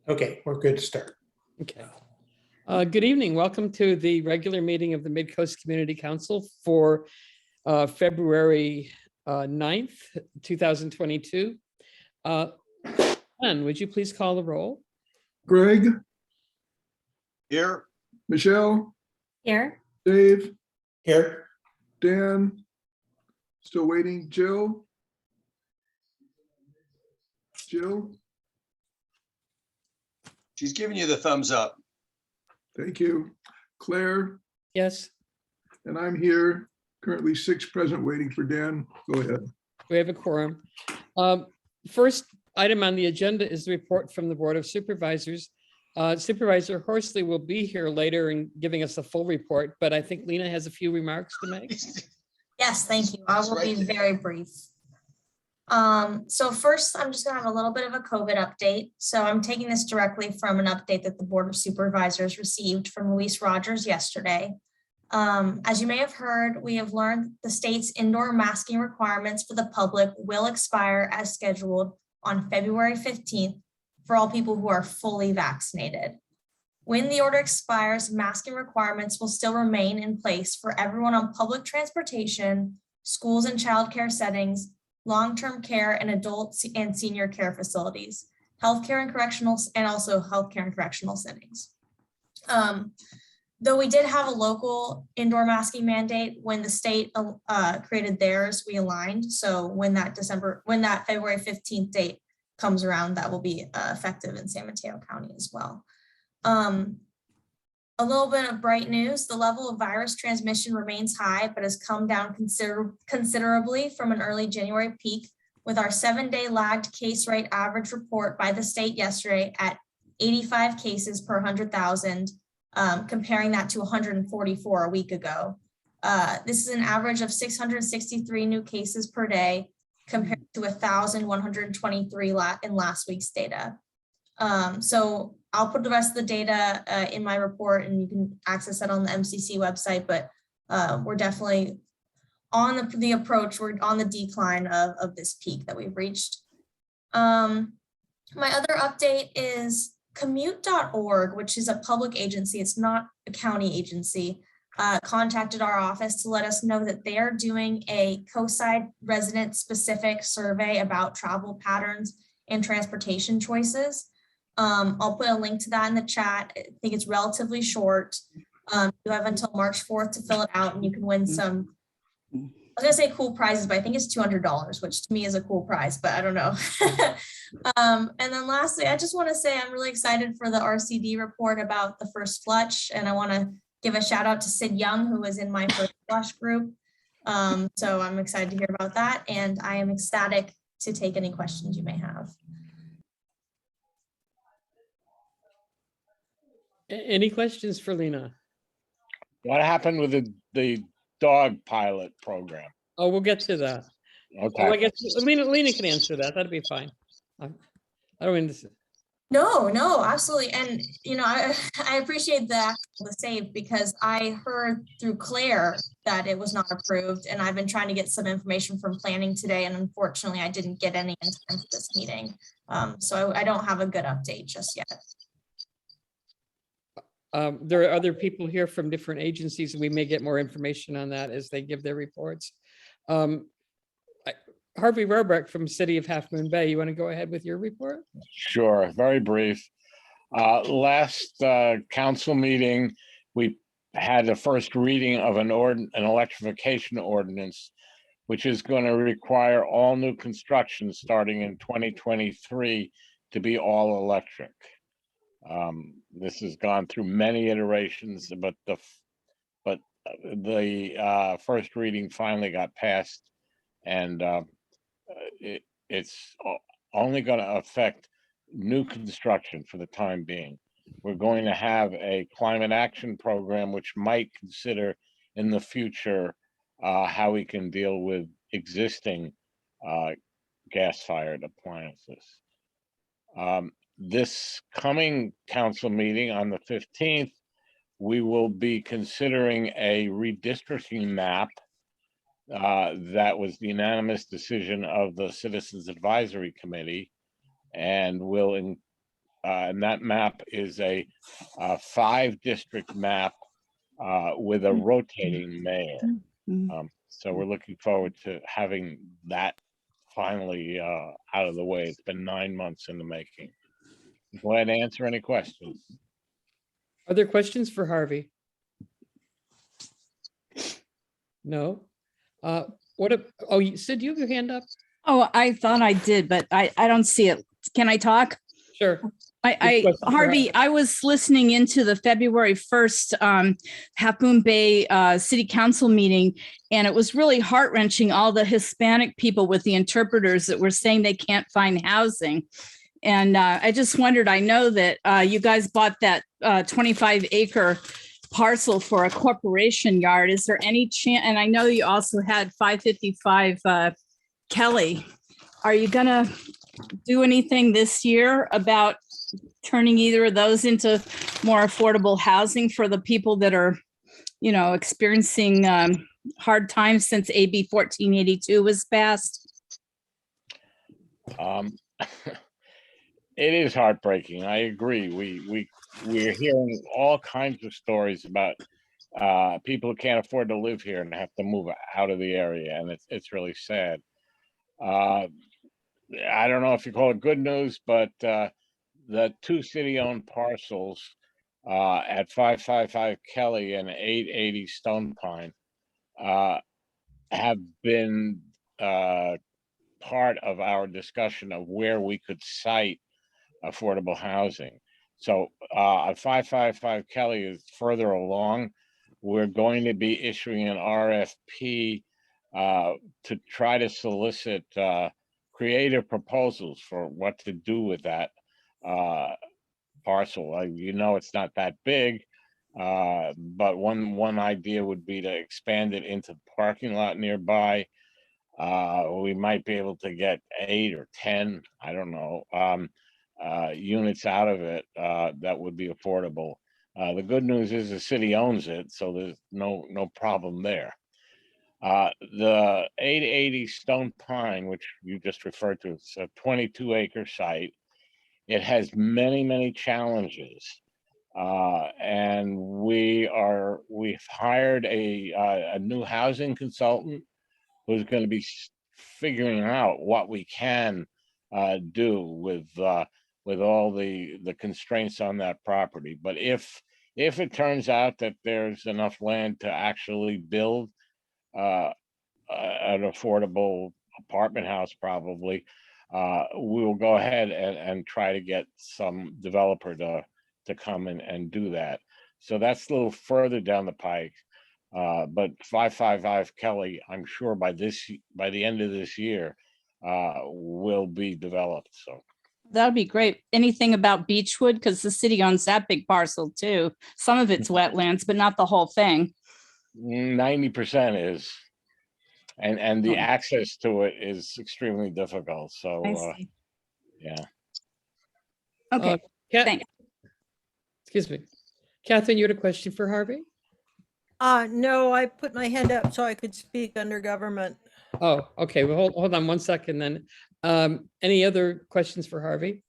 Okay, we're good to start. Okay. Good evening. Welcome to the regular meeting of the Midcoast Community Council for February 9th, 2022. Ann, would you please call the roll? Greg, Here. Michelle, Here. Dave, Here, Dan, still waiting, Jill? Jill, She's giving you the thumbs up. thank you. Claire, Yes, and I'm here, currently 6 present, waiting for Dan. Go ahead. we have a quorum. First item on the agenda is the report from the Board of Supervisors. Supervisor Horsley will be here later and giving us a full report, but I think Lena has a few remarks to make. Yes, thank you. I will be very brief. So first, I'm just gonna have a little bit of a COVID update. So I'm taking this directly from an update that the Board of Supervisors received from Luis Rogers yesterday. As you may have heard, we have learned the state's indoor masking requirements for the public will expire as scheduled on February 15th for all people who are fully vaccinated. When the order expires, masking requirements will still remain in place for everyone on public transportation, schools and childcare settings, long-term care and adult and senior care facilities, healthcare and correctional, and also healthcare and correctional settings. Though we did have a local indoor masking mandate when the state created theirs, we aligned. So when that February 15th date comes around, that will be effective in San Mateo County as well. A little bit of bright news, the level of virus transmission remains high, but has come down considerably from an early January peak, with our 7-day lagged case rate average report by the state yesterday at 85 cases per 100,000, comparing that to 144 a week ago. This is an average of 663 new cases per day, compared to 1,123 in last week's data. So I'll put the rest of the data in my report and you can access that on the MCC website, but we're definitely on the approach, we're on the decline of this peak that we've reached. My other update is commute.org, which is a public agency, it's not a county agency, contacted our office to let us know that they are doing a coastside resident specific survey about travel patterns and transportation choices. I'll put a link to that in the chat. I think it's relatively short. You have until March 4th to fill it out and you can win some, I was gonna say cool prizes, but I think it's $200, which to me is a cool prize, but I don't know. And then lastly, I just wanna say I'm really excited for the RCD report about the first flush. And I wanna give a shout out to Sid Young, who was in my first flush group. So I'm excited to hear about that. And I am ecstatic to take any questions you may have. Any questions for Lena? What happened with the dog pilot program? Oh, we'll get to that. Okay. Oh, I guess Lena can answer that. That'd be fine. I don't mean to. No, absolutely. And, you know, I appreciate the save because I heard through Claire that it was not approved and I've been trying to get some information from planning today. And unfortunately, I didn't get any in time for this meeting. So I don't have a good update just yet. There are other people here from different agencies and we may get more information on that as they give their reports. Harvey Roebuck from City of Half Moon Bay, you want to go ahead with your report? Sure, very brief. Last council meeting, we had the first reading of an electrification ordinance, which is going to require all new construction starting in 2023 to be all electric. This has gone through many iterations, but the first reading finally got passed, and it's only going to affect new construction for the time being. We're going to have a climate action program, which might consider in the future how we can deal with existing gas-fired appliances. This coming council meeting on the 15th, we will be considering a redistricting map. That was the unanimous decision of the Citizens Advisory Committee, and will and that map is a 5-district map with a rotating mayor. So we're looking forward to having that finally out of the way. It's been 9 months in the making. Go ahead and answer any questions. Are there questions for Harvey? No? Sid, you have your hand up? Oh, I thought I did, but I don't see it. Can I talk? Sure. Question for Harvey, I was listening into the February 1st Half Moon Bay City Council meeting, and it was really heart-wrenching, all the Hispanic people with the interpreters that were saying they can't find housing. And I just wondered, I know that you guys bought that 25-acre parcel for a corporation yard. Is there any chance, and I know you also had 555 Kelly, are you gonna do anything this year about turning either of those into more affordable housing for the people that are, experiencing hard times since AB 1482 was passed? It is heartbreaking. I agree. We're hearing all kinds of stories about people who can't afford to live here and have to move out of the area, and it's really sad. I don't know if you call it good news, but the 2 city-owned parcels at 555 Kelly and 880 Stone Pine have been part of our discussion of where we could site affordable housing. So 555 Kelly is further along. We're going to be issuing an RFP to try to solicit creative proposals for what to do with that parcel. It's not that big, but one idea would be to expand it into the parking lot nearby. We might be able to get 8 or 10, I don't know, units out of it that would be affordable. The good news is the city owns it, so there's no problem there. The 880 Stone Pine, which you just referred to, it's a 22-acre site. It has many challenges, and we've hired a new housing consultant who's going to be figuring out what we can do with all the constraints on that property. But if it turns out that there's enough land to actually build an affordable apartment house, probably we will go ahead and try to get some developer to come and do that. So that's a little further down the pike. But 555 Kelly, I'm sure by the end of this year, will be developed. So That'd be great. Anything about Beechwood? Because the city owns that big parcel too. Some of it's wetlands, but not the whole thing. 90% is, and the Oh. access to it is extremely difficult. So I see. yeah. Okay, thanks. Excuse me. Catherine, you had a question for Harvey? No, I put my hand up so I could speak under government. Oh, okay. Well, hold on one second then. Any other questions for Harvey?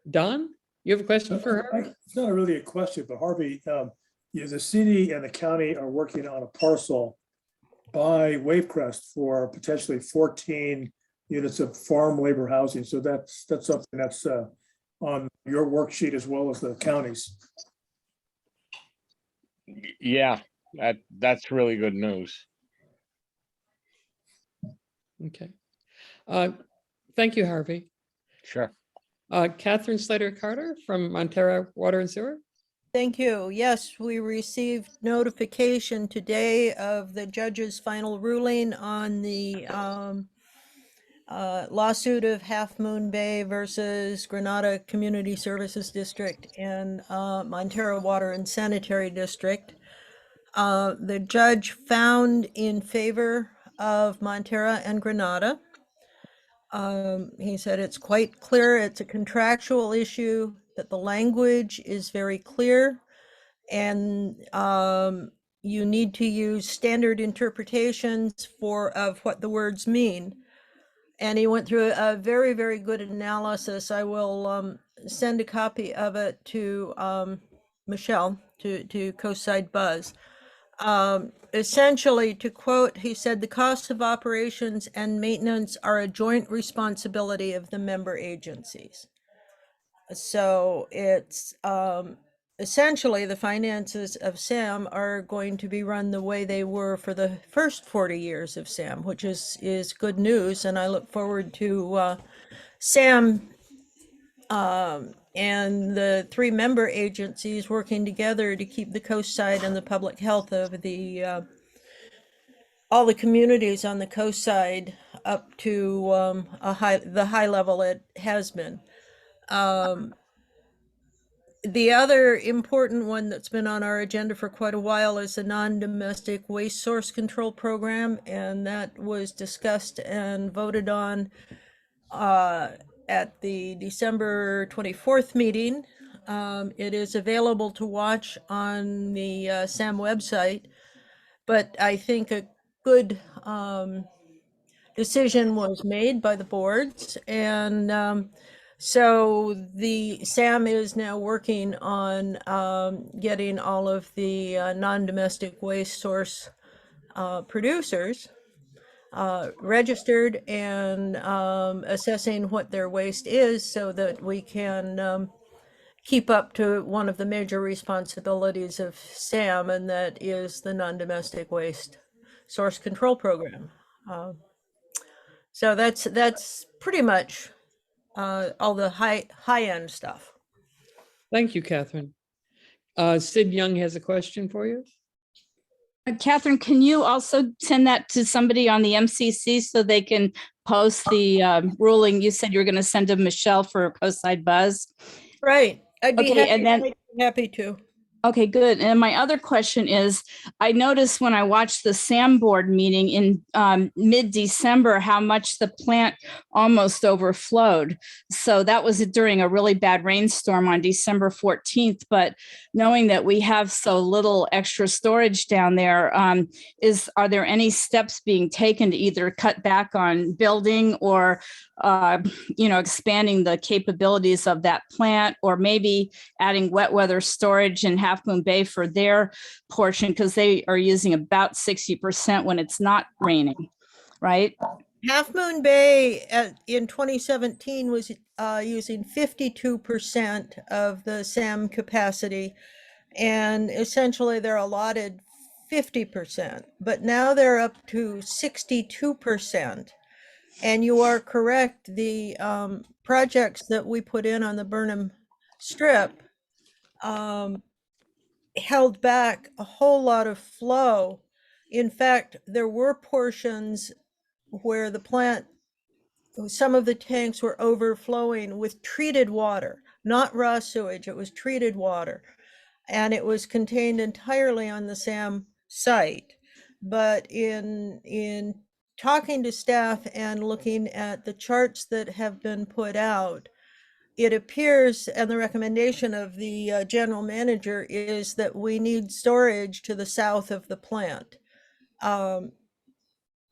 Don, you have a question for Harvey? It's not really a question, but Harvey, the city and the county are working on a parcel by Wavecrest for potentially 14 units of farm labor housing. So that's something that's on your worksheet as well as the county's. Yeah, that's really good news. Okay. Thank you, Harvey. Sure. Catherine Slater-Carter from Montera Water and Sewer. Thank you. Yes, we received notification today of the judge's final ruling on the lawsuit of Half Moon Bay versus Granada Community Services District and Montero Water and Sanitary District. The judge found in favor of Montera and Granada. He said it's quite clear it's a contractual issue, that the language is very clear, and you need to use standard interpretations of what the words mean. And he went through a very, very good analysis. I will send a copy of it to Michelle, to Coastside Buzz. Essentially, to quote, he said, "The costs of operations and maintenance are a joint responsibility of the member agencies." So it's essentially the finances of SAM are going to be run the way they were for the first 40 years of SAM, which is good news. And I look forward to SAM and the three member agencies working together to keep the coast side and the public health of the all the communities on the coast side up to the high level it has been. The other important one that's been on our agenda for quite a while is the non-domestic waste source control program, and that was discussed and voted on at the December 24th meeting. It is available to watch on the SAM website, but I think a good decision was made by the boards, and so the SAM is now working on getting all of the non-domestic waste source producers registered and assessing what their waste is so that we can keep up to one of the major responsibilities of SAM, and that is the non-domestic waste source control program. So that's pretty much all the high end stuff. Thank you, Catherine. Sid Young has a question for you. Catherine, can you also send that to somebody on the MCC so they can post the ruling? You said you were going to send to Michelle for Coastside Buzz. Right. I'd be Okay, and then happy to. Okay, good. And my other question is, I noticed when I watched the SAM board meeting in mid-December, how much the plant almost overflowed. So that was during a really bad rainstorm on December 14th. But knowing that we have so little extra storage down there, are there any steps being taken to either cut back on building or expanding the capabilities of that plant, or maybe adding wet weather storage in Half Moon Bay for their portion, because they are using about 60% when it's not raining, right? Half Moon Bay in 2017 was using 52% of the SAM capacity, and essentially they're allotted 50%, but now they're up to 62%. And you are correct, the projects that we put in on the Burnham Strip held back a whole lot of flow. In fact, there were portions where the plant, some of the tanks were overflowing with treated water, not raw sewage, it was treated water. And it was contained entirely on the SAM site. But in talking to staff and looking at the charts that have been put out, it appears, and the recommendation of the general manager is that we need storage to the south of the plant.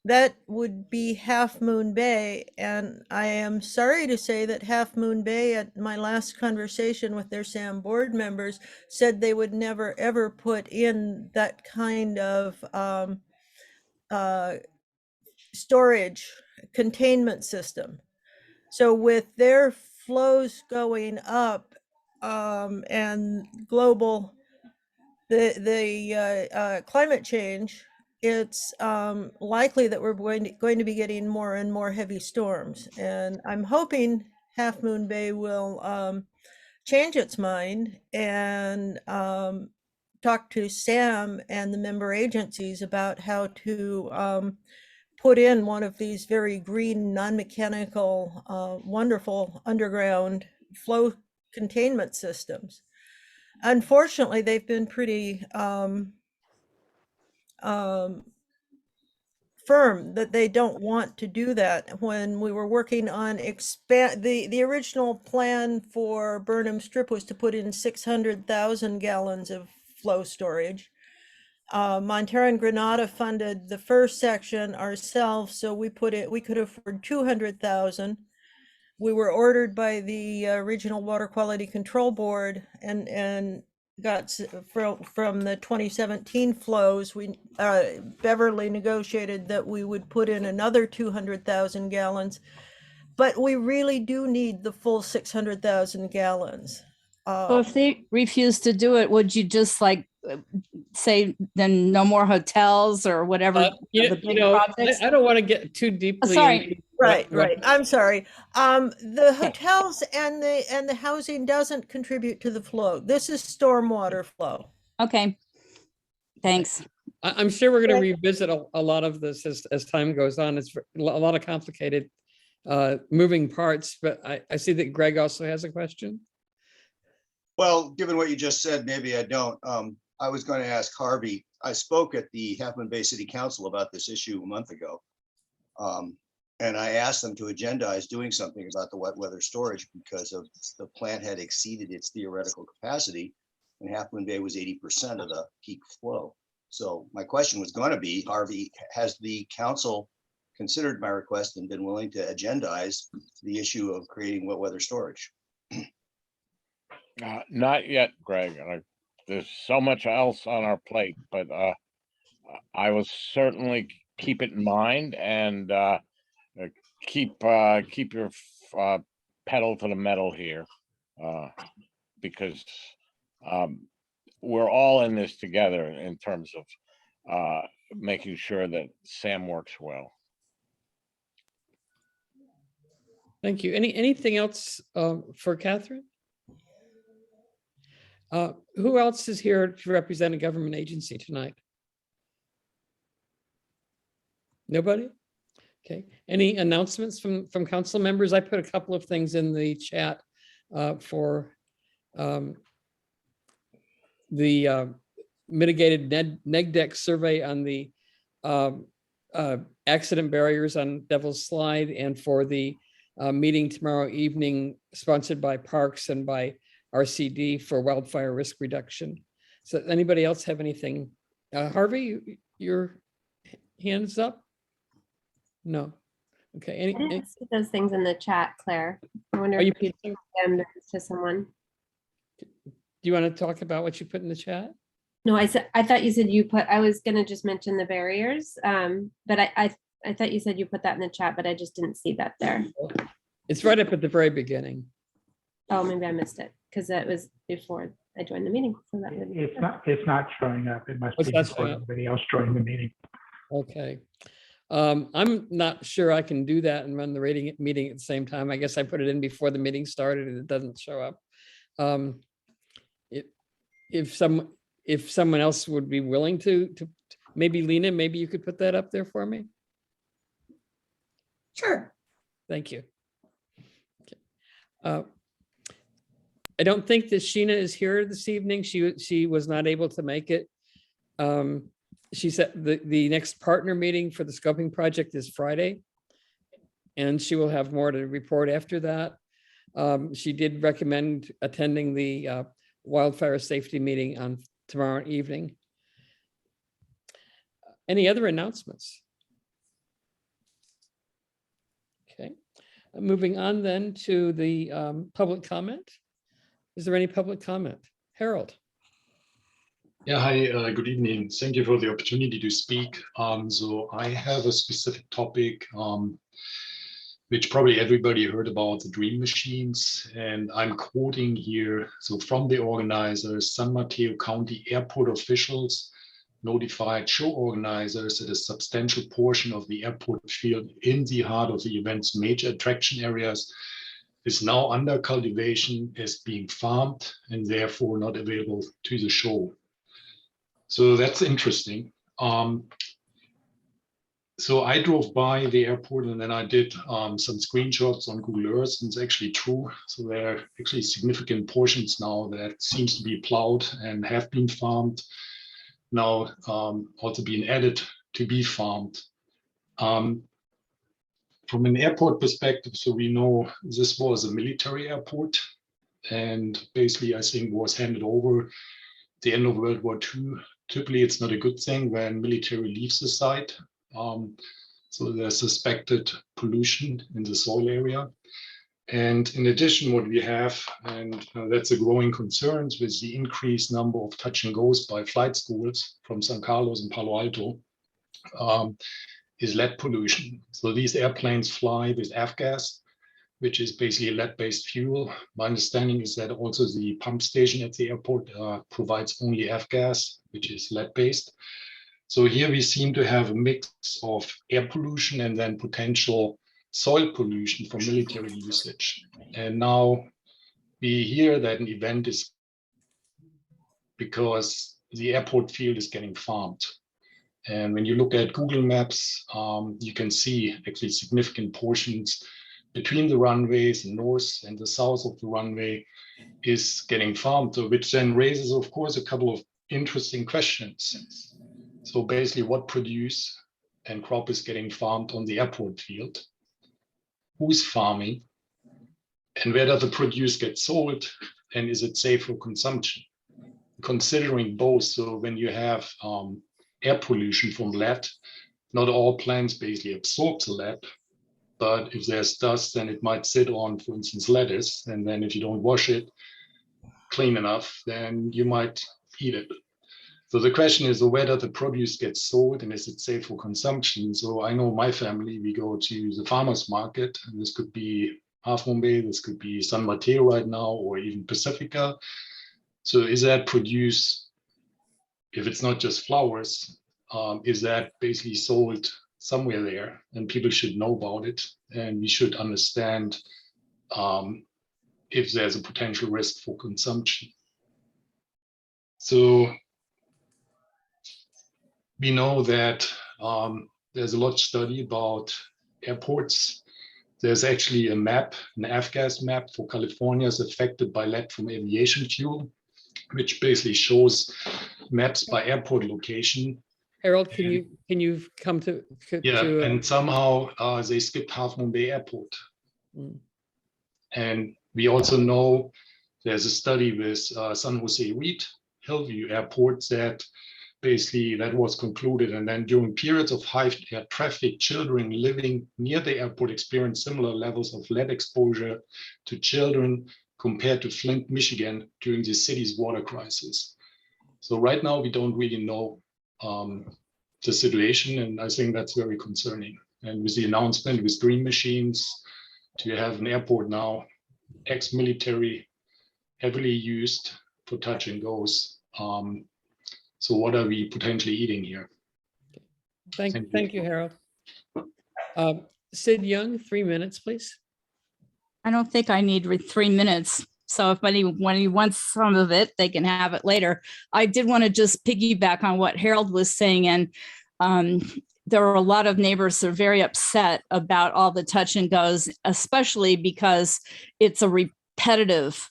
That would be Half Moon Bay, and I am sorry to say that Half Moon Bay, at my last conversation with their SAM board members, said they would never ever put in that kind of storage containment system. So with their flows going up and global, the climate change, it's likely that we're going to be getting more and more heavy storms. And I'm hoping Half Moon Bay will change its mind and talk to SAM and the member agencies about how to put in one of these very green, non-mechanical, wonderful underground flow containment systems. Unfortunately, they've been pretty firm that they don't want to do that. When we were working on the original plan for Burnham Strip was to put in 600,000 gallons of flow storage. Montero and Granada funded the first section ourselves, so we could afford 200,000. we were ordered by the Regional Water Quality Control Board and from the 2017 flows, Beverly negotiated that we would put in another 200,000 gallons, but we really do need the full 600,000 gallons. So if they refuse to do it, would you just like say then no more hotels or whatever? The big projects? I don't want to get too deeply. sorry. into Right, what- right. I'm sorry. The hotels and the housing doesn't contribute to the flow. This is stormwater flow. Okay. Thanks. I'm sure we're going to revisit a lot of this as time goes on. It's a lot of complicated moving parts, but I see that Greg also has a question. Well, given what you just said, maybe I don't. I was going to ask Harvey. I spoke at the Half Moon Bay City Council about this issue a month ago. And I asked them to agendize doing something about the wet weather storage because of the plant had exceeded its theoretical capacity and Half Moon Bay was 80% of the peak flow. So my question was going to be, Harvey, has the council considered my request and been willing to agendize the issue of creating wet weather storage? Not yet, Greg. There's so much else on our plate, but I will certainly keep it in mind and keep your pedal to the metal here, because we're all in this together in terms of making sure that SAM works well. Thank you. Anything else for Catherine? Who else is here to represent a government agency tonight? Nobody? Okay. Any announcements from council members? I put a couple of things in the chat for the mitigated neg deck survey on the accident barriers on Devil's Slide, and for the meeting tomorrow evening sponsored by Parks and by RCD for wildfire risk reduction. So anybody else have anything? Harvey, your hands up? No. Okay. I didn't see those things in the chat, Claire. I wonder Are you if you gave them to someone. Do you want to talk about what you put in the chat? No, I thought you said you put, I was gonna just mention the barriers, but I thought you said you put that in the chat, but I just didn't see that there. It's right up at the very beginning. Oh, maybe I missed it because that was before I joined the meeting. So that would It's not showing up. It must What's be not showing before up? somebody else joined the meeting. Okay. I'm not sure I can do that and run the meeting at the same time. I guess I put it in before the meeting started and it doesn't show up. If someone else would be willing to maybe Lena, maybe you could put that up there for me. Sure. Thank you. Okay. I don't think that Sheena is here this evening. She was not able to make it. She said the next partner meeting for the scoping project is Friday, and she will have more to report after that. She did recommend attending the wildfire safety meeting on tomorrow evening. Any other announcements? Okay, moving on then to the public comment. Is there any public comment? Harold. Yeah, hi, good evening. Thank you for the opportunity to speak. So I have a specific topic, which probably everybody heard about, the dream machines. And I'm quoting here, so from the organizers, San Mateo County airport officials notified show organizers that a substantial portion of the airport field in the heart of the event's major attraction areas is now under cultivation, as being farmed and therefore not available to the show. So that's interesting. So I drove by the airport and then I did some screenshots on Google Earth, and it's actually true. So there are actually significant portions now that seems to be plowed and have been farmed, now also being added to be farmed. From an airport perspective, so we know this was a military airport, and basically I think was handed over at the end of World War II. Typically, it's not a good thing when military leaves the site. So there's suspected pollution in the soil area. And in addition, what we have, and that's a growing concern with the increased number of touch and goes by flight schools from San Carlos and Palo Alto, is lead pollution. So these airplanes fly with F-gas, which is basically lead-based fuel. My understanding is that also the pump station at the airport provides only F-gas, which is lead-based. So here we seem to have a mix of air pollution and then potential soil pollution from military usage. And now we hear that an event is because the airport field is getting farmed. And when you look at Google Maps, you can see actually significant portions between the runways, the north and the south of the runway is getting farmed, so which then raises, of course, a couple of interesting questions. So basically, what produce and crop is getting farmed on the airport field? Who's farming? And where does the produce get sold? And is it safe for consumption? Considering both, so when you have air pollution from lead, not all plants basically absorb the lead, but if there's dust, then it might sit on, for instance, lettuce, and then if you don't wash it clean enough, then you might eat it. So the question is whether the produce gets sold and is it safe for consumption? So I know my family, we go to the farmer's market, and this could be Half Moon Bay, this could be San Mateo right now, or even Pacifica. So is that produce, if it's not just flowers, is that basically sold somewhere there? And people should know about it, and we should understand if there's a potential risk for consumption. So we know that there's a lot of study about airports. There's actually a map, an F-gas map for California is affected by lead from aviation fuel, which basically shows maps by airport location. Harold, can you come to? And somehow they skipped Half Moon Bay Airport. And we also know there's a study with San Jose Reed, Hillview Airport, that basically that was concluded. And then during periods of high air traffic, children living near the airport experienced similar levels of lead exposure to children compared to Flint, Michigan during the city's water crisis. So right now we don't really know the situation, and I think that's very concerning. And with the announcement with Green Machines to have an airport now, ex-military, heavily used for touch and goes. So what are we potentially eating here? Thank you, Harold. Sid Young, 3 minutes, please. I don't think I need 3 minutes. So if anybody wants some of it, they can have it later. I did want to just piggyback on what Harold was saying. And there are a lot of neighbors that are very upset about all the touch and goes, especially because it's a repetitive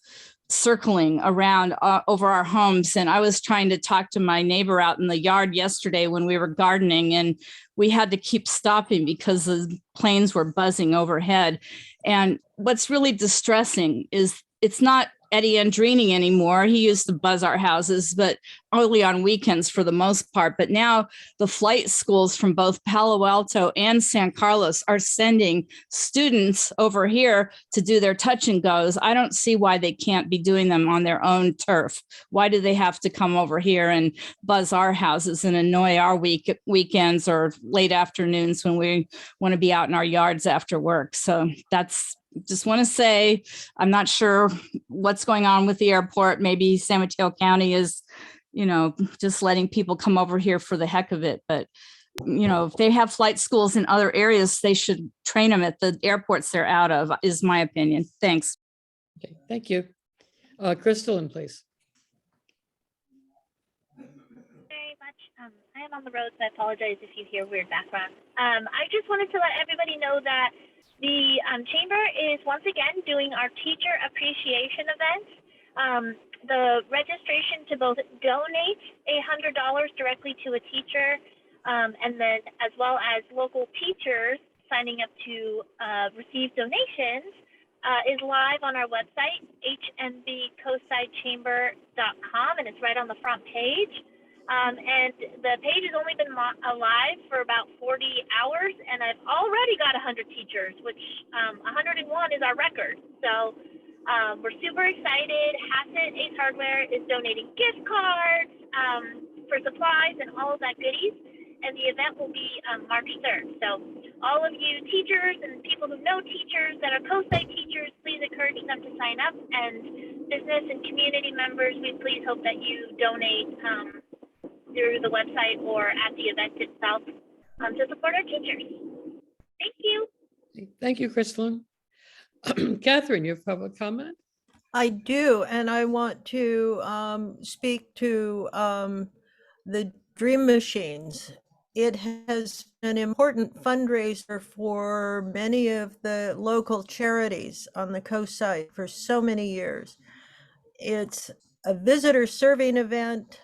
circling around over our homes. And I was trying to talk to my neighbor out in the yard yesterday when we were gardening, and we had to keep stopping because the planes were buzzing overhead. And what's really distressing is it's not Eddie Andrini anymore. He used to buzz our houses, but only on weekends for the most part. But now the flight schools from both Palo Alto and San Carlos are sending students over here to do their touch and goes. I don't see why they can't be doing them on their own turf. Why do they have to come over here and buzz our houses and annoy our weekends or late afternoons when we want to be out in our yards after work? So that's just want to say, I'm not sure what's going on with the airport. Maybe San Mateo County is, just letting people come over here for the heck of it. But, if they have flight schools in other areas, they should train them at the airports they're out of, is my opinion. Thanks. Okay, thank you. Crystalline, please. Very much. I am on the road, so I apologize if you hear weird background. I just wanted to let everybody know that the Chamber is once again doing our teacher appreciation event. The registration to both donate $100 directly to a teacher, and then as well as local teachers signing up to receive donations is live on our website, hmbcoastsidechamber.com, and it's right on the front page. And the page has only been alive for about 40 hours, and I've already got 100 teachers, which 101 is our record. So we're super excited. Hassett Ace Hardware is donating gift cards for supplies and all of that goodies. And the event will be March 3rd. So all of you teachers and people who know teachers that are co-site teachers, please encourage them to sign up. And business and community members, we please hope that you donate through the website or at the event itself to support our teachers. Thank you. Thank you, Crystalline. Catherine, you have public comment? I do, and I want to speak to the Dream Machines. It has been an important fundraiser for many of the local charities on the coast side for so many years. It's a visitor serving event.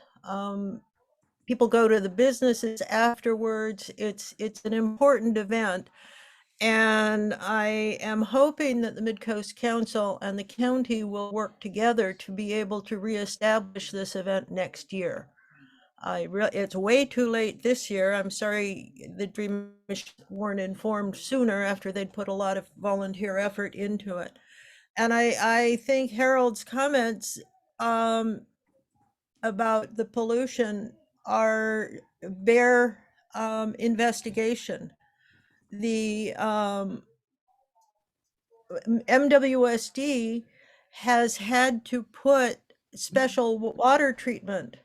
People go to the businesses afterwards. It's an important event. And I am hoping that the Midcoast Council and the county will work together to be able to reestablish this event next year. It's way too late this year. I'm sorry the Dream Machines weren't informed sooner after they'd put a lot of volunteer effort into it. And I think Harold's comments about the pollution are bear investigation. The MWSD has had to put special water treatment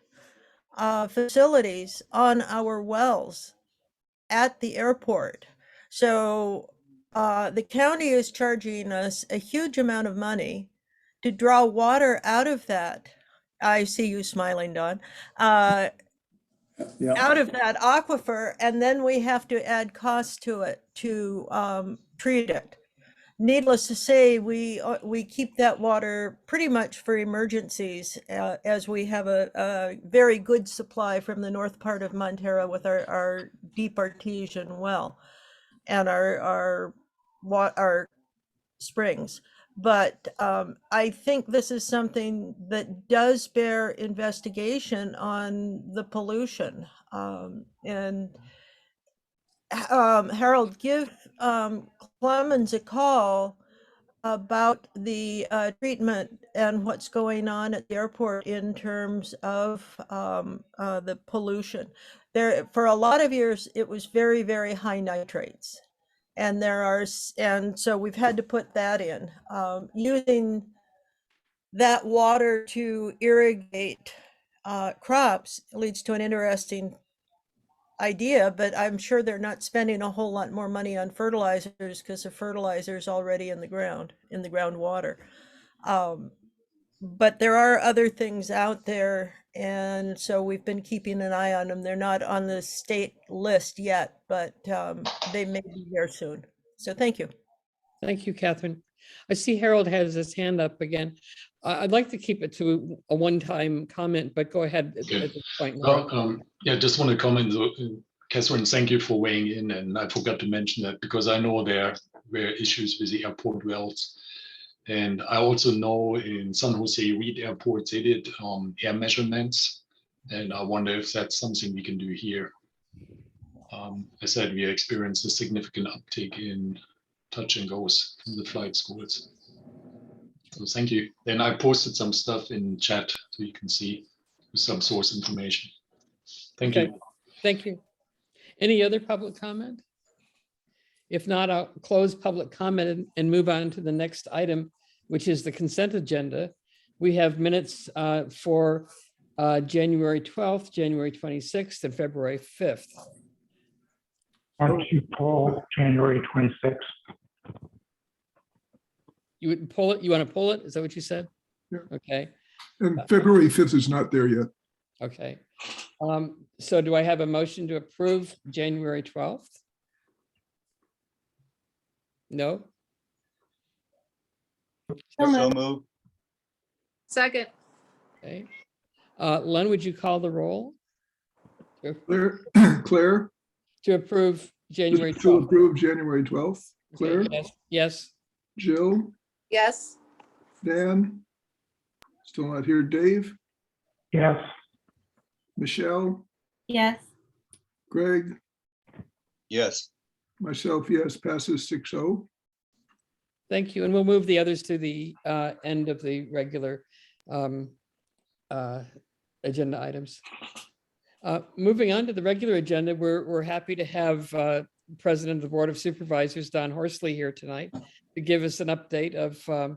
facilities on our wells at the airport. So the county is charging us a huge amount of money to draw water out of that. I see you smiling, Don. Yeah. Out of that aquifer, and then we have to add costs to it to treat it. Needless to say, we keep that water pretty much for emergencies, as we have a very good supply from the north part of Montero with our deep artesian well and our springs. But I think this is something that does bear investigation on the pollution. And Harold, give Clemens a call about the treatment and what's going on at the airport in terms of the pollution. There, for a lot of years, it was very, very high nitrates. And so we've had to put that in. Using that water to irrigate crops leads to an interesting idea, but I'm sure they're not spending a whole lot more money on fertilizers because the fertilizer is already in the groundwater. But there are other things out there, and so we've been keeping an eye on them. They're not on the state list yet, but they may be there soon. So thank you. Thank you, Catherine. I see Harold has his hand up again. I'd like to keep it to a one-time comment, but go ahead at this point. Yeah, just want to comment. Catherine, thank you for weighing in, and I forgot to mention that because I know there were issues with the airport wells. And I also know in San Jose Reed Airport, they did air measurements. And I wonder if that's something we can do here. I said we experienced a significant uptake in touch and goes from the flight schools. So thank you. Then I posted some stuff in chat so you can see some source information. Thank you. Thank you. Any other public comment? If not, I'll close public comment and move on to the next item, which is the consent agenda. We have minutes for January 12th, January 26th, and February 5th. Why don't you pull January 26th? You would pull it? You want to pull it? Is that what you said? Yeah. Okay. And February 5th is not there yet. Okay. So do I have a motion to approve January 12th? No? So moved. Second. Okay. Len, would you call the roll? Claire? To approve January To 12th. approve January 12th. Claire? Okay, yes. Yes. Jill? Yes. Dan? Still not here. Dave? Yes. Michelle, Yes. Greg, Yes, myself, yes, passes 6-0. Thank you. And we'll move the others to the end of the regular agenda items. Moving on to the regular agenda, we're happy to have President of the Board of Supervisors, Don Horsley, here tonight to give us an update of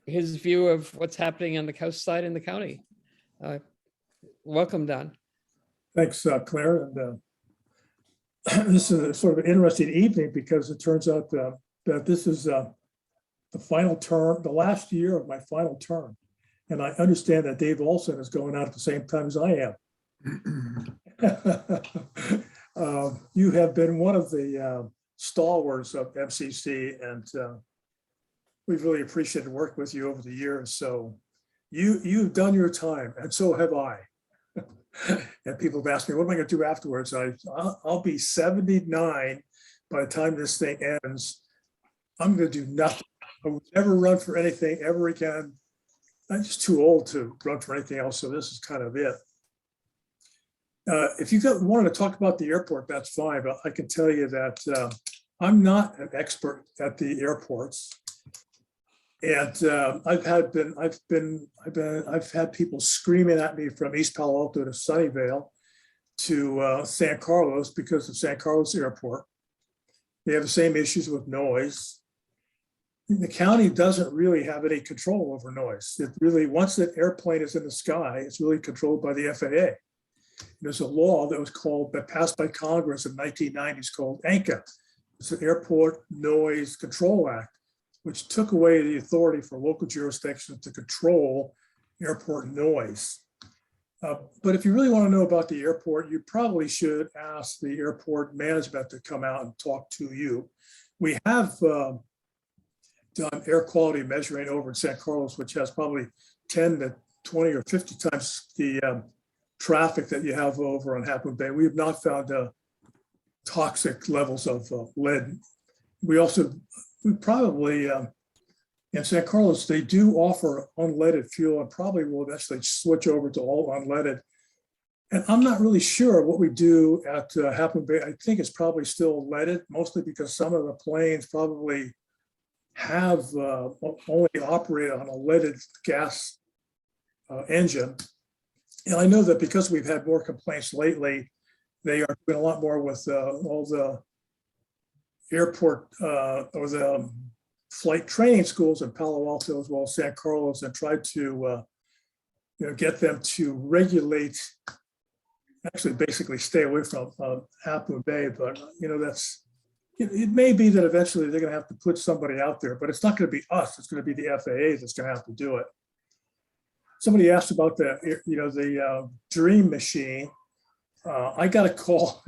his view of what's happening on the coast side in the county. Welcome, Don. Thanks, Claire. And this is a sort of an interesting evening because it turns out that this is the final term, the last year of my final term. And I understand that Dave Olson is going out at the same time as I am. You have been one of the stalwarts of MCC, and we've really appreciated working with you over the years. So you've done your time, and so have I. And people have asked me, what am I going to do afterwards? I'll be 79 by the time this thing ends. I'm going to do nothing. I will never run for anything ever again. I'm just too old to run for anything else, so this is kind of it. If you wanted to talk about the airport, that's fine, but I can tell you that I'm not an expert at the airports. And I've had people screaming at me from East Palo Alto to Sunnyvale to San Carlos because of San Carlos Airport. They have the same issues with noise. The county doesn't really have any control over noise. It really, once that airplane is in the sky, it's really controlled by the FAA. There's a law that passed by Congress in the 1990s called ANCA. It's an Airport Noise Control Act, which took away the authority for local jurisdictions to control airport noise. But if you really want to know about the airport, you probably should ask the airport management to come out and talk to you. We have done air quality measuring over in San Carlos, which has probably 10 to 20 or 50 times the traffic that you have over on Half Moon Bay. We have not found toxic levels of lead. We probably, in San Carlos, they do offer unleaded fuel and probably will eventually switch over to all unleaded. And I'm not really sure what we do at Half Moon Bay. I think it's probably still leaded, mostly because some of the planes probably have only operate on a leaded gas engine. And I know that because we've had more complaints lately, they are doing a lot more with all the airport or the flight training schools in Palo Alto as well as San Carlos, and try to get them to regulate, actually basically stay away from Half Moon Bay. But that's, it may be that eventually they're going to have to put somebody out there, but it's not going to be us. It's going to be the FAA that's going to have to do it. Somebody asked about the Dream Machine. I got a call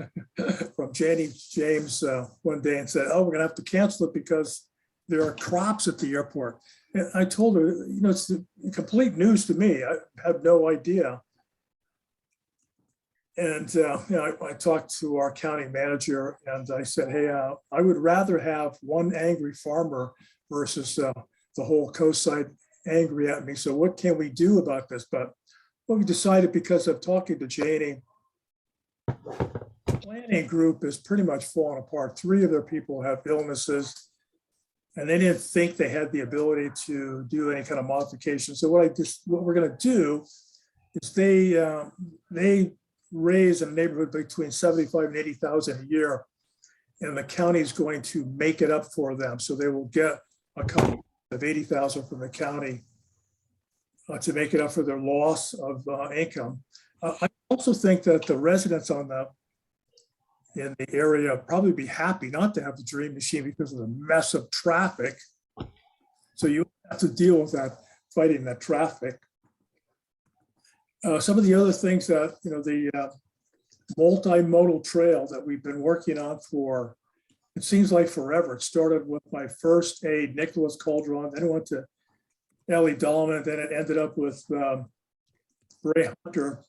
from Janie James one day and said, "Oh, we're going to have to cancel it because there are crops at the airport." And I told her, it's complete news to me. I have no idea. And I talked to our county manager and I said, "Hey, I would rather have one angry farmer versus the whole coast side angry at me. So what can we do about this?" But what we decided, because of talking to Janie, the planning group is pretty much falling apart. 3 of their people have illnesses, and they didn't think they had the ability to do any kind of modification. So what we're going to do is they raise in a neighborhood between 75 and 80,000 a year, and the county is going to make it up for them. So they will get a couple of 80,000 from the county to make it up for their loss of income. I also think that the residents in the area probably be happy not to have the Dream Machine because of the mess of traffic. So you have to deal with that, fighting that traffic. Some of the other things that, the multimodal trail that we've been working on for, it seems like forever. It started with my first aide, Nicholas Calderon, then it went to Ellie Dahlman, and then it ended up with Ray Hunter.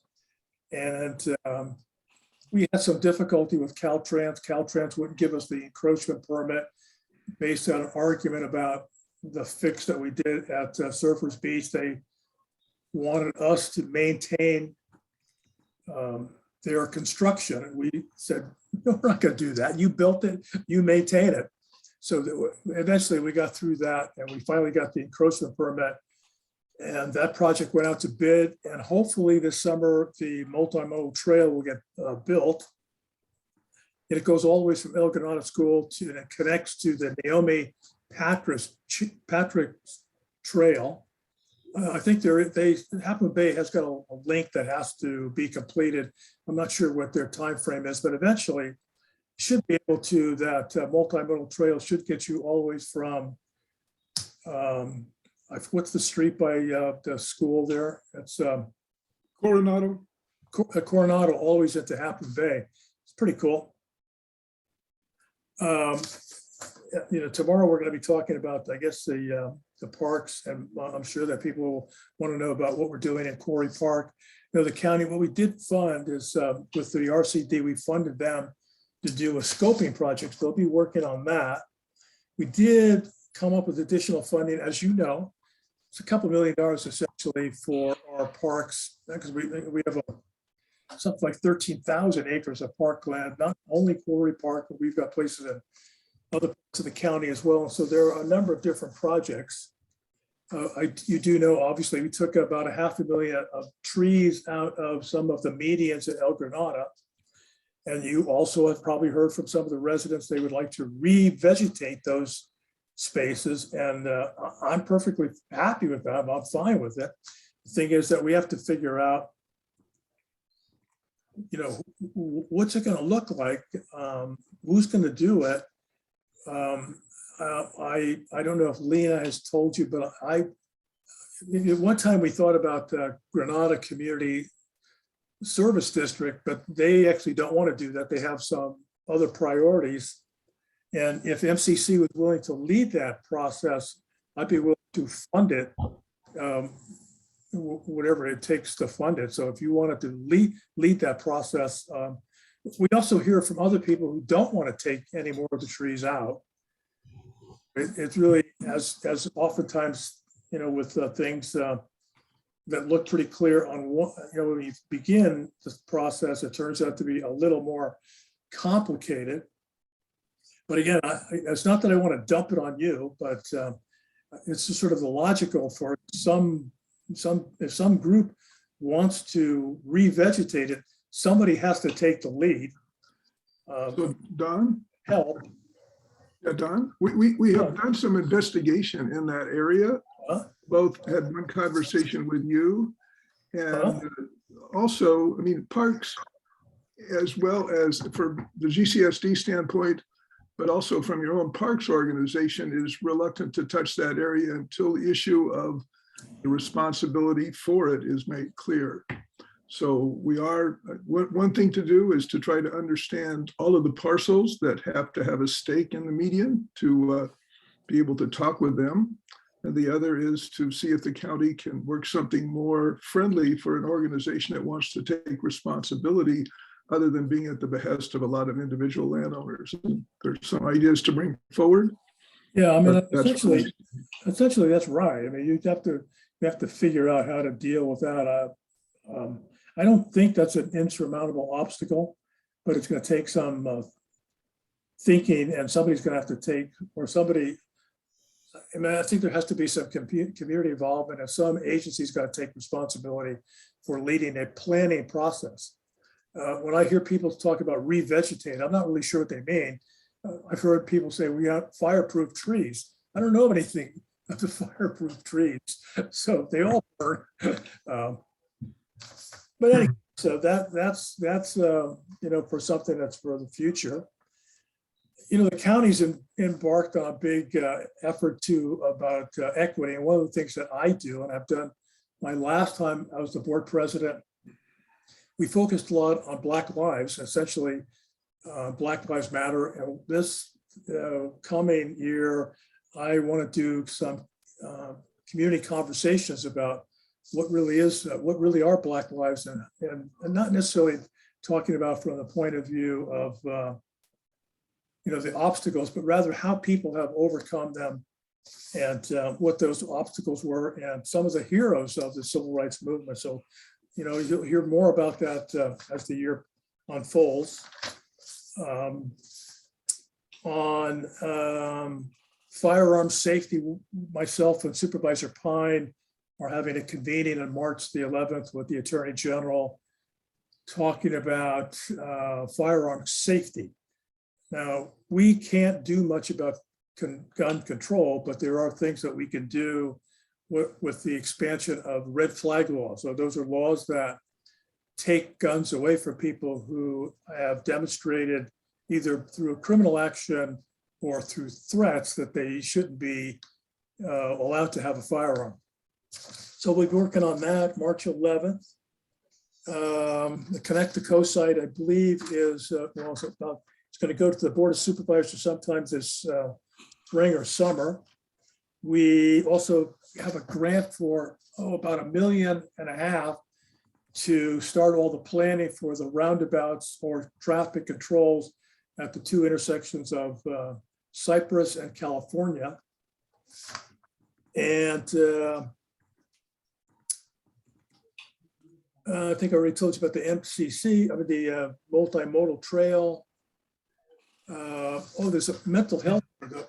And we had some difficulty with Caltrans. Caltrans wouldn't give us the encroachment permit based on an argument about the fix that we did at Surfers Beach. They wanted us to maintain their construction. And we said, no, we're not going to do that. You built it, you maintain it. So eventually we got through that and we finally got the encroachment permit. And that project went out to bid, and hopefully this summer, the multimodal trail will get built. And it goes all the way from El Granada School to, and it connects to the Naomi Patrick Trail. I think Half Moon Bay has got a link that has to be completed. I'm not sure what their time frame is, but eventually should be able to, that multimodal trail should get you all the way from, what's the street by the school there? It's Coronado. Coronado, always into Half Moon Bay. It's pretty cool. Tomorrow we're going to be talking about, I guess, the parks, and I'm sure that people will want to know about what we're doing in Quarry Park. The county, what we did fund is with the RCD, we funded them to do a scoping project. They'll be working on that. We did come up with additional funding, as you know. It's a couple $1 million essentially for our parks, because we have something like 13,000 acres of parkland, not only Quarry Park, but we've got places in other parts of the county as well. So there are a number of different projects. You do know, obviously, we took about 500,000 of trees out of some of the medians at El Granada. And you also have probably heard from some of the residents, they would like to revegetate those spaces. And I'm perfectly happy with that. I'm fine with it. The thing is that we have to figure out, what's it going to look like? Who's going to do it? I don't know if Lena has told you, but at one time we thought about Granada Community Service District, but they actually don't want to do that. They have some other priorities. And if MCC was willing to lead that process, I'd be willing to fund it, whatever it takes to fund it. So if you wanted to lead that process, we also hear from other people who don't want to take any more of the trees out. It's really, as oftentimes, with things that look pretty clear on what, when you begin this process, it turns out to be a little more complicated. But again, it's not that I want to dump it on you, but it's just sort of the logical for if some group wants to revegetate it, somebody has to take the lead. So Don? Help. Yeah, Don, we have done some investigation in that area. Both had one conversation with you, and also, parks, as well as from the GCSD standpoint, but also from your own parks organization, is reluctant to touch that area until the issue of the responsibility for it is made clear. So one thing to do is to try to understand all of the parcels that have to have a stake in the median to be able to talk with them. And the other is to see if the county can work something more friendly for an organization that wants to take responsibility, other than being at the behest of a lot of individual landowners. And there's some ideas to bring forward. Yeah, essentially that's right. You have to figure out how to deal with that. I don't think that's an insurmountable obstacle, but it's going to take some thinking, and somebody's going to have to take, or somebody. I think there has to be some community involvement, and some agencies got to take responsibility for leading a planning process. When I hear people talk about revegetate, I'm not really sure what they mean. I've heard people say we have fireproof trees. I don't know of anything of the fireproof trees, so they all burn. But anyway, so that's for something that's for the future. The county's embarked on a big effort about equity. And one of the things that I do, and I've done my last time I was the board president, we focused a lot on Black lives, essentially Black Lives Matter. And this coming year, I want to do some community conversations about what really are Black lives, and not necessarily talking about from the point of view of the obstacles, but rather how people have overcome them, and what those obstacles were, and some of the heroes of the civil rights movement. So you'll hear more about that as the year unfolds. On firearm safety, myself and Supervisor Pine are having a convening on March the 11th with the Attorney General talking about firearm safety. Now, we can't do much about gun control, but there are things that we can do with the expansion of red flag laws. So those are laws that take guns away from people who have demonstrated either through criminal action or through threats that they shouldn't be allowed to have a firearm. So we're working on that March 11th. The Connect the Coast site, I believe, is it's going to go to the Board of Supervisors sometime this spring or summer. We also have a grant for about $1.5 million to start all the planning for the roundabouts or traffic controls at the two intersections of Cypress and California. And I think I already told you about the MCC, the multimodal trail. There's a mental health.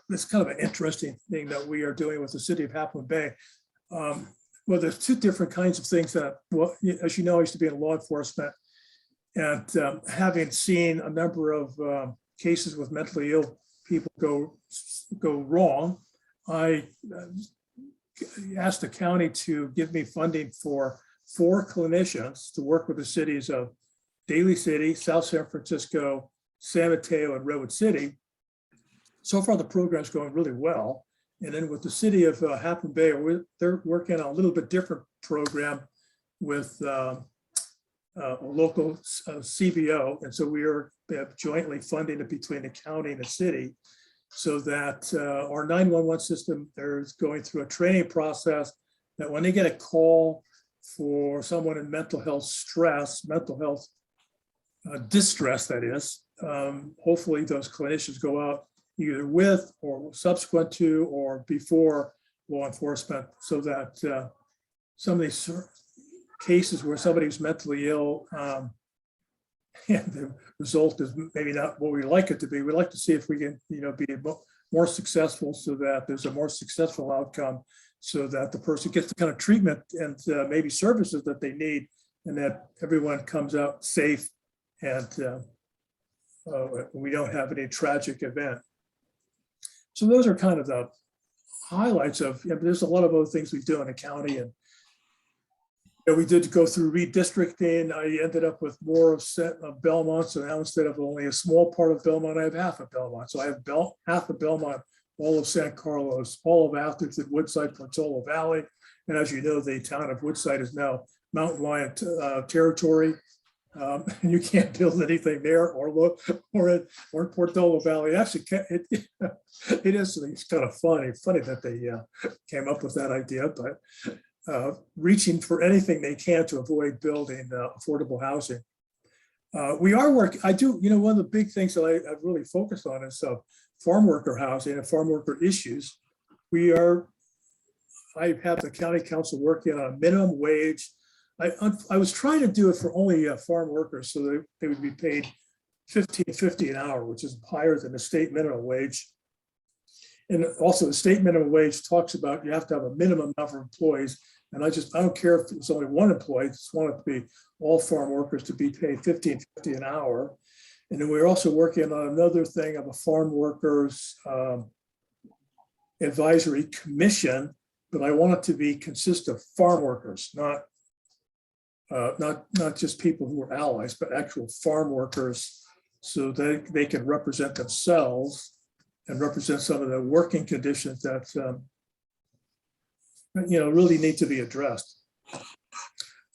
It's kind of an interesting thing that we are doing with the city of Half Moon Bay. Well, there's two different kinds of things that, well, as you know, I used to be in law enforcement, and having seen a number of cases with mentally ill people go wrong, I asked the county to give me funding for 4 clinicians to work with the cities of Daly City, South San Francisco, San Mateo, and Redwood City. So far, the program's going really well. And then with the city of Half Moon Bay, they're working on a little bit different program with a local CBO. And so we are jointly funding it between the county and the city, so that our 911 system, there's going through a training process that when they get a call for someone in mental health stress, mental health distress, that is, hopefully those clinicians go out either with or subsequent to or before law enforcement, so that some of these cases where somebody's mentally ill and the result is maybe not what we like it to be. We'd like to see if we can, be more successful, so that there's a more successful outcome, so that the person gets the kind of treatment and maybe services that they need, and that everyone comes out safe, and we don't have any tragic event. So those are kind of the highlights of, there's a lot of other things we do in the county, and we did go through redistricting. I ended up with more of Belmont. So now instead of only a small part of Belmont, I have half of Belmont. So I have half of Belmont, all of San Carlos, all of Atherton, Woodside, Portola Valley. And as you know, the town of Woodside is now Mountain Lion territory. You can't build anything there or in Portola Valley. Actually, it's kind of funny that they came up with that idea, but reaching for anything they can to avoid building affordable housing. We are working, one of the big things that I've really focused on is farm worker housing and farm worker issues. I have the county council working on a minimum wage. I was trying to do it for only farm workers, so they would be paid $15.50 an hour, which is higher than the state minimum wage. And also the state minimum wage talks about you have to have a minimum number of employees. And I don't care if it's only one employee, I just want it to be all farm workers to be paid $15.50 an hour. And then we're also working on another thing of a farm workers advisory commission, but I want it to consist of farm workers, not just people who are allies, but actual farm workers, so that they can represent themselves and represent some of the working conditions that really need to be addressed.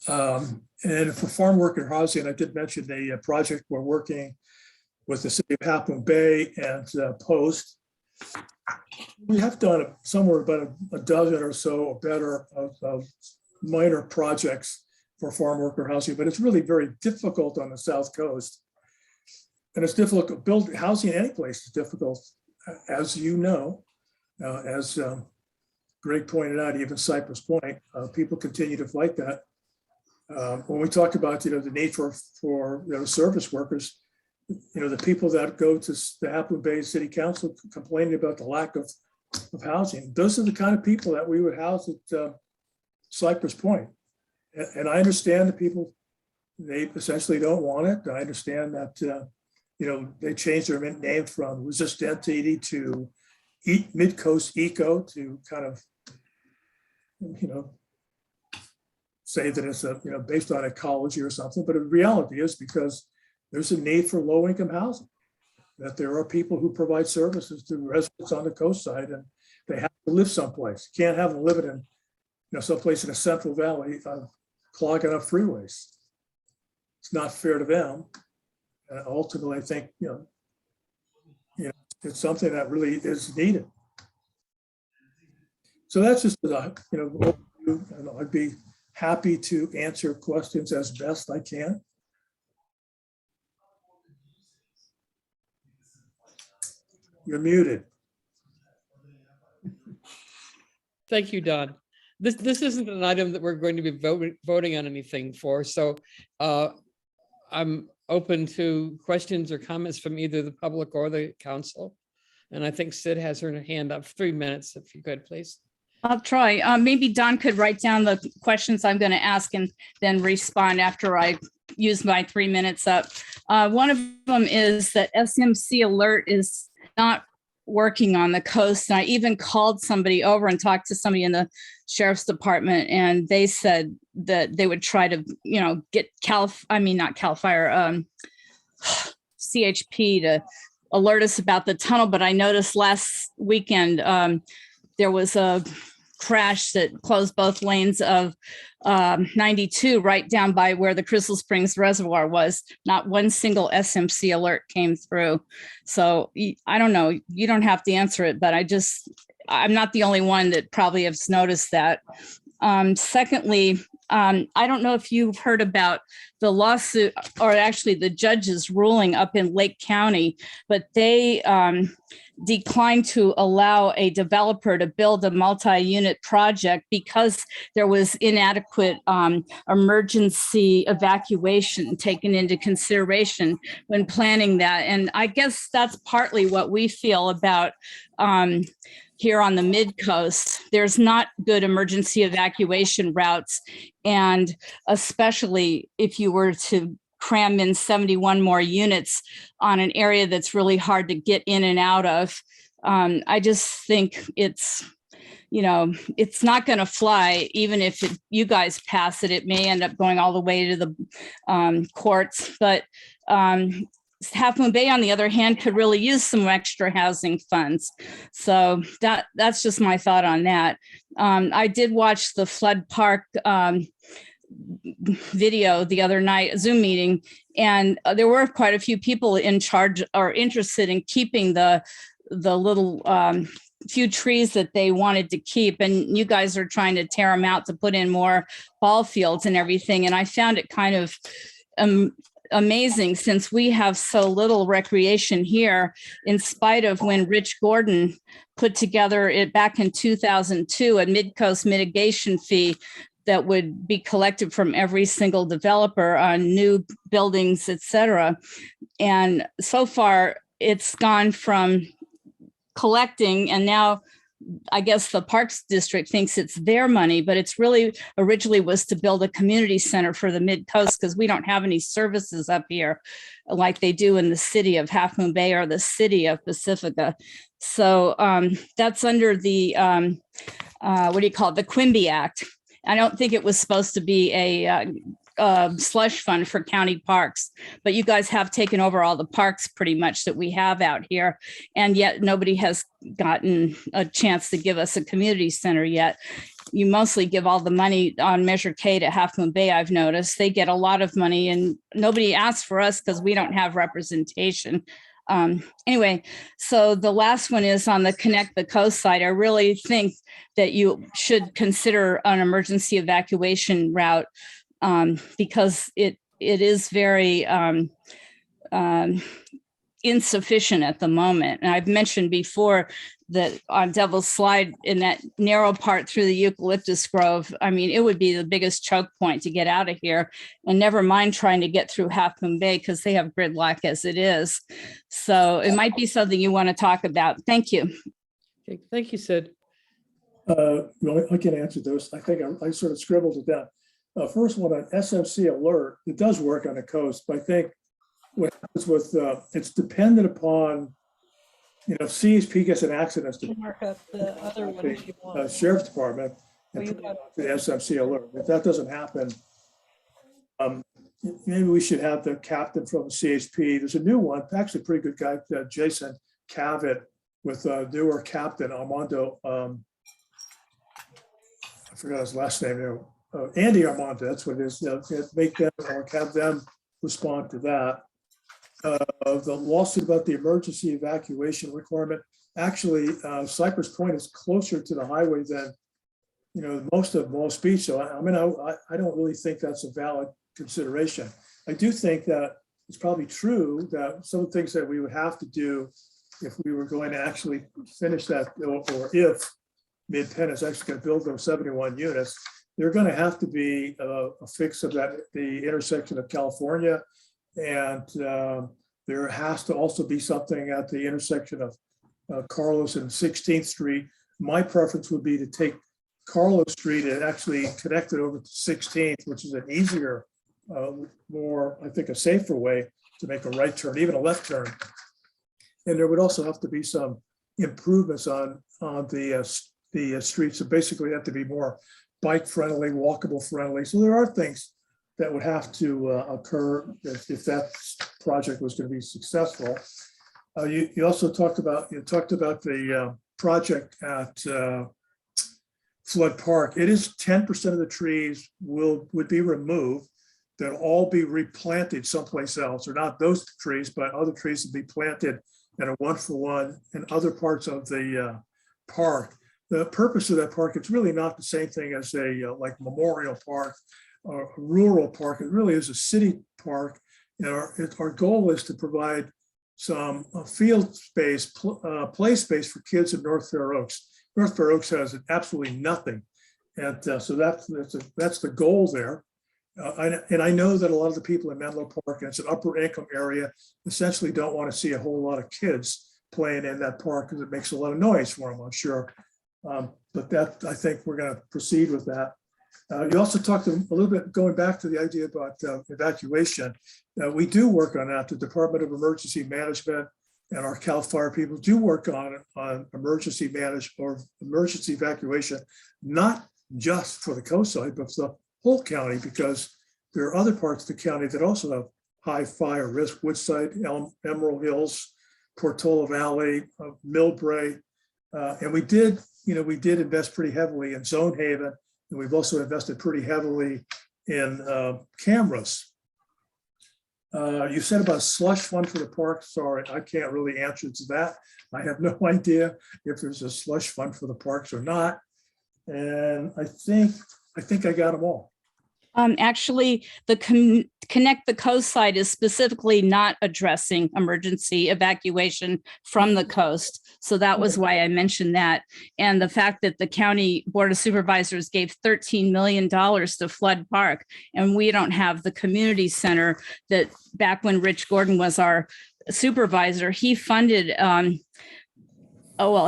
And for farm worker housing, I did mention the project we're working with the city of Half Moon Bay and Post. We have done somewhere about a dozen or so or better of minor projects for farm worker housing, but it's really very difficult on the South Coast. And it's difficult to build housing any place is difficult, as you know, as Greg pointed out, even Cypress Point, people continue to fight that. When we talk about, the need for service workers, the people that go to the Half Moon Bay City Council complaining about the lack of housing, those are the kind of people that we would house at Cypress Point. And I understand the people, they essentially don't want it. I understand that, they changed their name from Resistenti to Midcoast Eco to kind of, say that it's based on ecology or something, but the reality is because there's a need for low-income housing, that there are people who provide services to residents on the coast side, and they have to live someplace. You can't have them living in, someplace in the Central Valley, clogging up freeways. It's not fair to them. And ultimately, I think, it's something that really is needed. So that's just, overview, and I'd be happy to answer questions as best I can. You're muted. Thank you, Don. This isn't an item that we're going to be voting on anything for, so I'm open to questions or comments from either the public or the council. And I think Sid has her hand up. 3 minutes, if you could, please. I'll try. Maybe Don could write down the questions I'm going to ask and then respond after I use my 3 minutes up. One of them is that SMC Alert is not working on the coast. And I even called somebody over and talked to somebody in the sheriff's department, and they said that they would try to, get not CAL FIRE, CHP to alert us about the tunnel. But I noticed last weekend there was a crash that closed both lanes of 92 right down by where the Crystal Springs Reservoir was. Not one single SMC alert came through. So I don't know, you don't have to answer it, but I'm not the only one that probably has noticed that. Secondly, I don't know if you've heard about the lawsuit, or actually the judge's ruling up in Lake County, but they declined to allow a developer to build a multi-unit project because there was inadequate emergency evacuation taken into consideration when planning that. And I guess that's partly what we feel about here on the Midcoast. There's not good emergency evacuation routes. And especially if you were to cram in 71 more units on an area that's really hard to get in and out of. I just think it's not going to fly. Even if you guys pass it, it may end up going all the way to the courts. But Half Moon Bay, on the other hand, could really use some extra housing funds. So that's just my thought on that. I did watch the Flood Park video the other night, a Zoom meeting, and there were quite a few people in charge or interested in keeping the little few trees that they wanted to keep. And you guys are trying to tear them out to put in more ball fields and everything. And I found it kind of amazing, since we have so little recreation here, in spite of when Rich Gordon put together it back in 2002, a Midcoast mitigation fee that would be collected from every single developer on new buildings, et cetera. And so far it's gone from collecting, and now I guess the Parks District thinks it's their money, but it's really originally was to build a community center for the Midcoast, because we don't have any services up here like they do in the city of Half Moon Bay or the city of Pacifica. So that's under the, the Quimby Act. I don't think it was supposed to be a slush fund for county parks, but you guys have taken over all the parks pretty much that we have out here. And yet nobody has gotten a chance to give us a community center yet. You mostly give all the money on Measure K to Half Moon Bay, I've noticed. They get a lot of money and nobody asks for us because we don't have representation. Anyway, so the last one is on the Connect the Coast side. I really think that you should consider an emergency evacuation route, because it is very insufficient at the moment. And I've mentioned before that on Devil's Slide, in that narrow part through the eucalyptus grove, I mean, it would be the biggest choke point to get out of here, and never mind trying to get through Half Moon Bay because they have gridlock as it is. So it might be something you want to talk about. Thank you. Okay, thank you, Sid. Well, I can answer those. I think I sort of scribbled it down. First one on SMC alert, it does work on the coast, but I think what happens with, it's dependent upon, you know, if CHP gets an accident, it's Mark up the other ones you the want. sheriff's department Oh, and you put got it to the SMC alert. If that doesn't happen, maybe we should have the captain from the CHP. There's a new one, actually a pretty good guy, Jason Cavett, with newer captain Armando. I forgot his last name there. Andy Armando, that's what it is. Make them or have them respond to that. The lawsuit about the emergency evacuation requirement. Actually, Cypress Point is closer to the highway than, you know, most of Moss Beach. So I mean, I don't really think that's a valid consideration. I do think that it's probably true that some of the things that we would have to do if we were going to actually finish that, or if Mid-Penn is actually going to build those 71 units, they're going to have to be a fix of that, the intersection of California. And there has to also be something at the intersection of Carlos and 16th Street. My preference would be to take Carlos Street and actually connect it over to 16th, which is an easier, more, I think, a safer way to make a right turn, even a left turn. And there would also have to be some improvements on the streets. So basically, they have to be more bike friendly, walkable friendly. So there are things that would have to occur if that project was going to be successful. You also talked about the project at Flood Park. It is 10% of the trees would be removed. They'll all be replanted someplace else, or not those trees, but other trees would be planted in a 1-for-1 in other parts of the park. The purpose of that park, it's really not the same thing as a like Memorial Park or a rural park. It really is a city park. And our goal is to provide some field space, play space for kids in North Fair Oaks. North Fair Oaks has absolutely nothing. And so that's the goal there. And I know that a lot of the people in Menlo Park, and it's an upper income area, essentially don't want to see a whole lot of kids playing in that park because it makes a lot of noise for them, I'm sure. But that, I think we're going to proceed with that. You also talked a little bit, going back to the idea about evacuation. We do work on that. The Department of Emergency Management and our CAL FIRE people do work on emergency management or emergency evacuation, not just for the coastside, but for the whole county, because there are other parts of the county that also have high fire risk: Woodside, Emerald Hills, Portola Valley, Millbrae. And we did invest pretty heavily in Zone Haven, and we've also invested pretty heavily in cameras. You said about a slush fund for the park. Sorry, I can't really answer to that. I have no idea if there's a slush fund for the parks or not. And I think I got them all. Actually, the Connect the Coast side is specifically not addressing emergency evacuation from the coast. So that was why I mentioned that. And the fact that the County Board of Supervisors gave $13 million to Flood Park, and we don't have the community center that back when Rich Gordon was our supervisor, he funded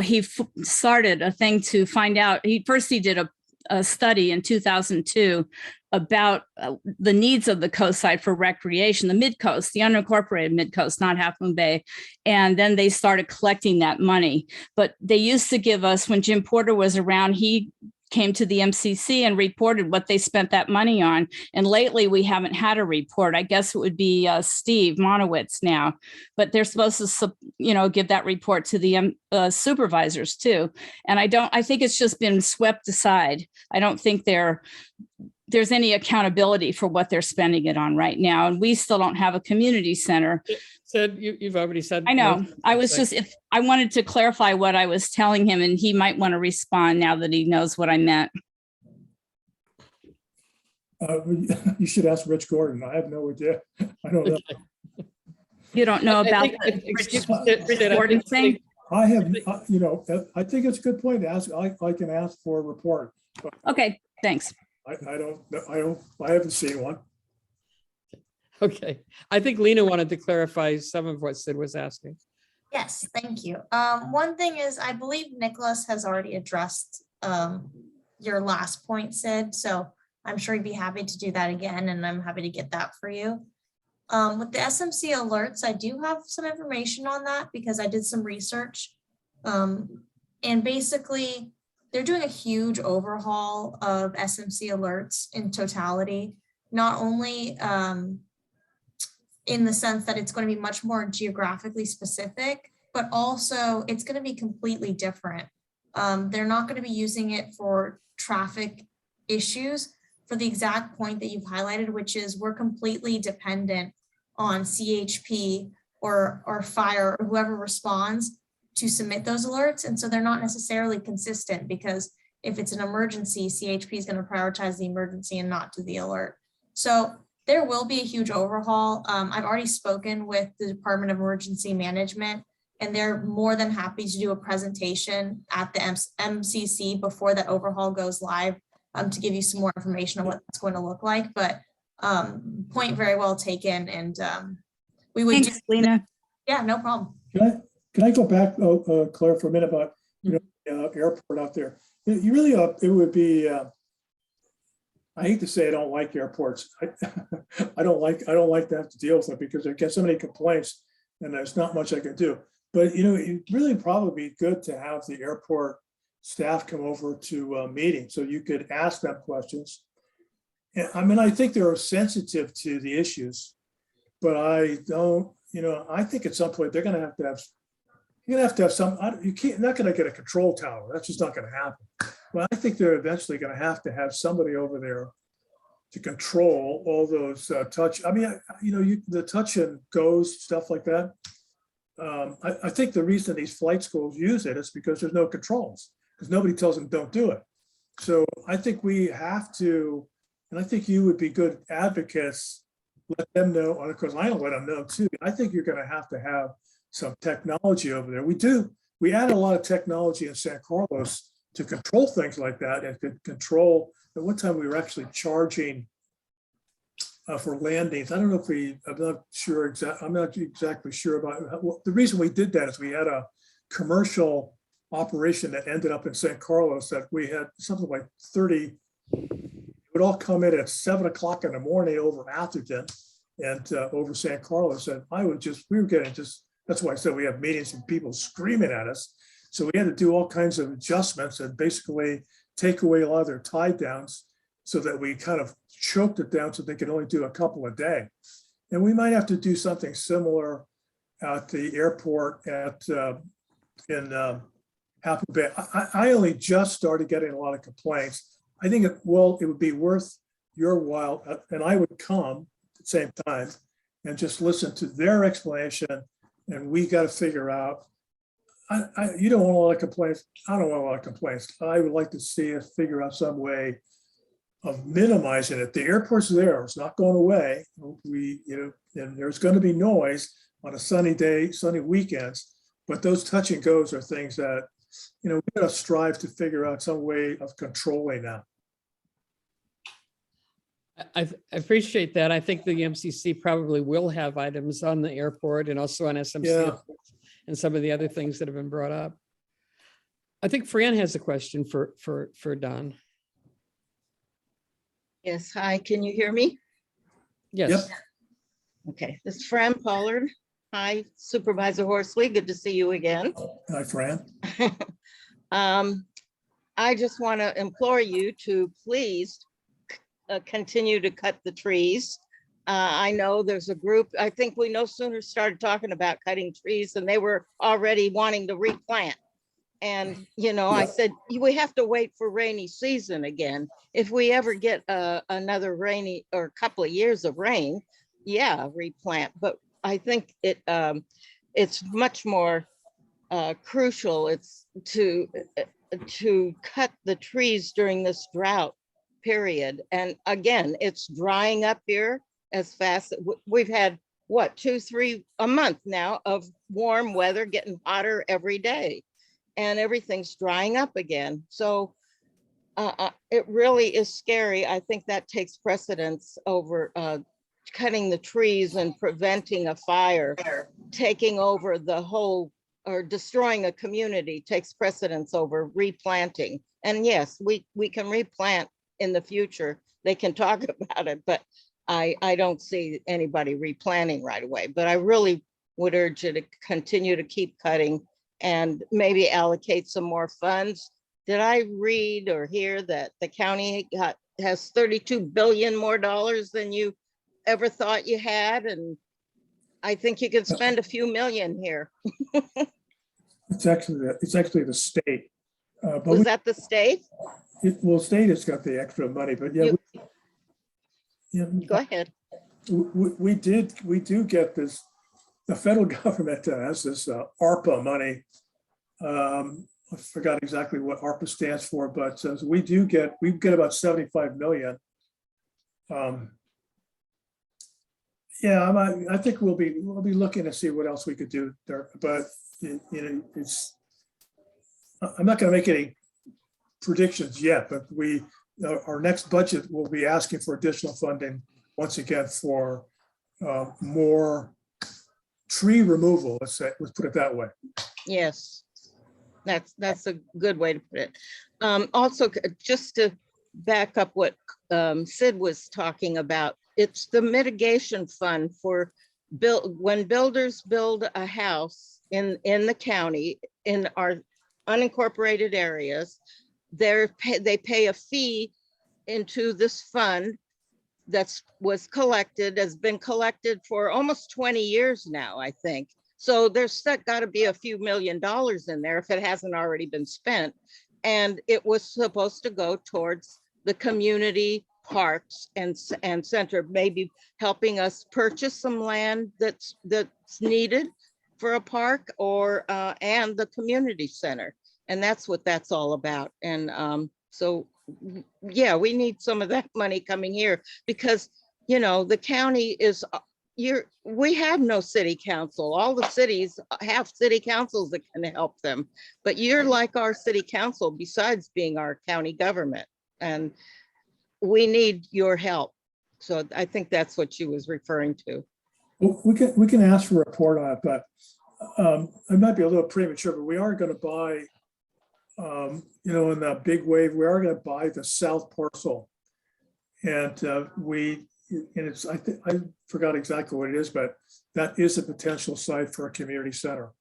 he started a thing to find out. He did a study in 2002 about the needs of the coast side for recreation, the Midcoast, the unincorporated Midcoast, not Half Moon Bay. And then they started collecting that money. But they used to give us, when Jim Porter was around, he came to the MCC and reported what they spent that money on. And lately we haven't had a report. I guess it would be Steve Monowitz now, but they're supposed to, give that report to the supervisors too. And I think it's just been swept aside. I don't think there's any accountability for what they're spending it on right now. And we still don't have a community center. Said you've already said. I know. I wanted to clarify what I was telling him, and he might want to respond now that he knows what I meant. You should ask Rich Gordon. I have no idea. I don't know. You don't know I about think- the excuse me, Sid, I think reporting thing? I have, you know, I think it's a good point to ask. I can ask for a report. Okay, thanks. I haven't seen one. Okay, I think Lena wanted to clarify some of what Sid was asking. Yes, thank you. One thing is, I believe Nicholas has already addressed your last point, Sid, so I'm sure he'd be happy to do that again, and I'm happy to get that for you. With the SMC alerts, I do have some information on that because I did some research. And basically, they're doing a huge overhaul of SMC alerts in totality, not only in the sense that it's going to be much more geographically specific, but also it's going to be completely different. They're not going to be using it for traffic issues for the exact point that you've highlighted, which is we're completely dependent on CHP or fire or whoever responds to submit those alerts. And so they're not necessarily consistent because if it's an emergency, CHP is going to prioritize the emergency and not do the alert. So there will be a huge overhaul. I've already spoken with the Department of Emergency Management, and they're more than happy to do a presentation at the MCC before that overhaul goes live to give you some more information on what it's going to look like. But point very well taken. And we would. Thanks, Lena. Yeah, no problem. Can I go back, Claire, for a minute about, you know, airport out there? You really, it would be, I hate to say I don't like airports. I don't like to have to deal with it because I get so many complaints and there's not much I can do. But, you know, it'd really probably be good to have the airport staff come over to a meeting so you could ask them questions. And I mean, I think they're sensitive to the issues, but I don't, you know, I think at some point they're going to have you're gonna have to have some, not gonna get a control tower. That's just not gonna happen. But I think they're eventually gonna have somebody over there to control all those touch. I mean, you know, the touch and goes, stuff like that. I think the reason these flight schools use it is because there's no controls, because nobody tells them don't do it. So I think we have to, and I think you would be good advocates, let them know, because I don't let them know too. I think you're gonna have some technology over there. We add a lot of technology in San Carlos to control things like that and could control. At one time we were actually charging for landings. I don't know if I'm not exactly sure about the reason we did that is we had a commercial operation that ended up in San Carlos that we had something like 30, would all come in at 7 o'clock in the morning over Atherton and over San Carlos. And we were getting just, that's why I said we have meetings and people screaming at us. So we had to do all kinds of adjustments and basically take away a lot of their tie downs so that we kind of choked it down so they could only do a couple a day. And we might have to do something similar at the airport in Half Moon Bay. I only just started getting a lot of complaints. I think it would be worth your while, and I would come at the same time and just listen to their explanation. And we got to figure out, you don't want a lot of complaints. I don't want a lot of complaints. I would like to see us figure out some way of minimizing it. The airport's there, it's not going away. And there's going to be noise on a sunny day, sunny weekends, but those touch and goes are things that, you know, we got to strive to figure out some way of controlling that. I appreciate that. I think the MCC probably will have items on the airport and also on SMC Yeah. and some of the other things that have been brought up. I think Fran has a question for Don. Yes, hi, can you hear me? Yes. Yep. Okay, this is Fran Pollard. Hi, Supervisor Horsley, good to see you again. Hi, Fran. I just want to implore you to please continue to cut the trees. I know there's a group, I think we no sooner started talking about cutting trees and they were already wanting to replant. And, you know, I said, we have to wait for rainy season again. If we ever get another rainy or a couple of years of rain, yeah, replant. But I think it's much more crucial. It's to cut the trees during this drought period. And again, it's drying up here as fast. We've had what, 2, 3 a month now of warm weather, getting hotter every day. And everything's drying up again. So it really is scary. I think that takes precedence over cutting the trees and preventing a fire. Taking over the whole or destroying a community takes precedence over replanting. And yes, we can replant in the future. They can talk about it, but I don't see anybody replanting right away. But I really would urge you to continue to keep cutting and maybe allocate some more funds. Did I read or hear that the county has 32 billion more dollars than you ever thought you had? And I think you could spend a few million here. It's actually the state. But Was that the state? state has got the extra money, but yeah. Go ahead. We do get this, the federal government has this ARPA money. I forgot exactly what ARPA stands for, but we get about 75 million. Yeah, I think we'll be looking to see what else we could do there, but I'm not going to make any predictions yet, but our next budget will be asking for additional funding once again for more tree removal. Let's put it that way. Yes, that's a good way to put it. Also, just to back up what Sid was talking about, it's the mitigation fund for when builders build a house in the county, in our unincorporated areas, they pay a fee into this fund has been collected for almost 20 years now, I think. So there's got to be a few $1 million in there if it hasn't already been spent. And it was supposed to go towards the community parks and center, maybe helping us purchase some land that's needed for a park or and the community center. And that's what that's all about. And so, yeah, we need some of that money coming here because, the county is, we have no city council. All the cities have city councils that can help them, but you're like our city council besides being our county government, and we need your help. So I think that's what she was referring to. Well, we can ask for a report on it, but it might be a little premature, but we are going to buy, in that big wave, we are going to buy the south parcel. And I forgot exactly what it is, but that is a potential site for a community center.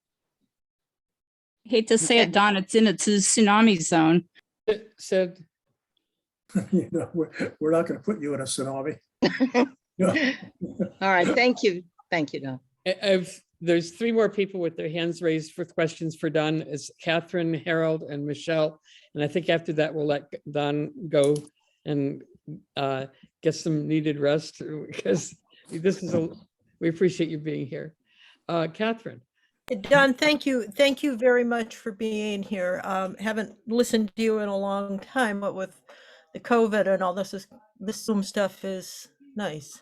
Hate to say it, Don, it's in a tsunami zone. Sid, We're not going to put you in a tsunami. All right, thank you. Thank you, Don. There's 3 more people with their hands raised for questions for Don. It's Catherine, Harold, and Michelle. And I think after that, we'll let Don go and get some needed rest because we appreciate you being here. Catherine. Don, thank you. Thank you very much for being here. Haven't listened to you in a long time, but with the COVID and all this Zoom stuff is nice.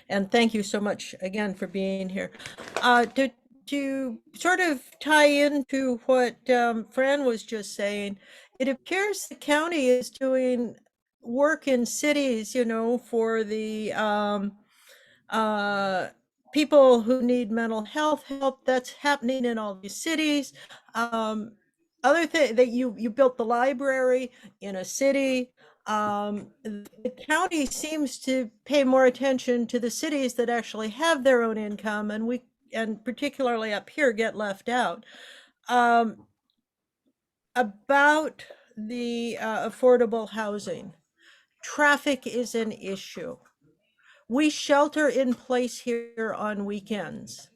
And thank you so much again for being here. To sort of tie into what Fran was just saying, it appears the county is doing work in cities, for the people who need mental health help. That's happening in all these cities. Other thing that you built the library in a city. The county seems to pay more attention to the cities that actually have their own income, and particularly up here get left out. About the affordable housing, traffic is an issue. We shelter in place here on weekends.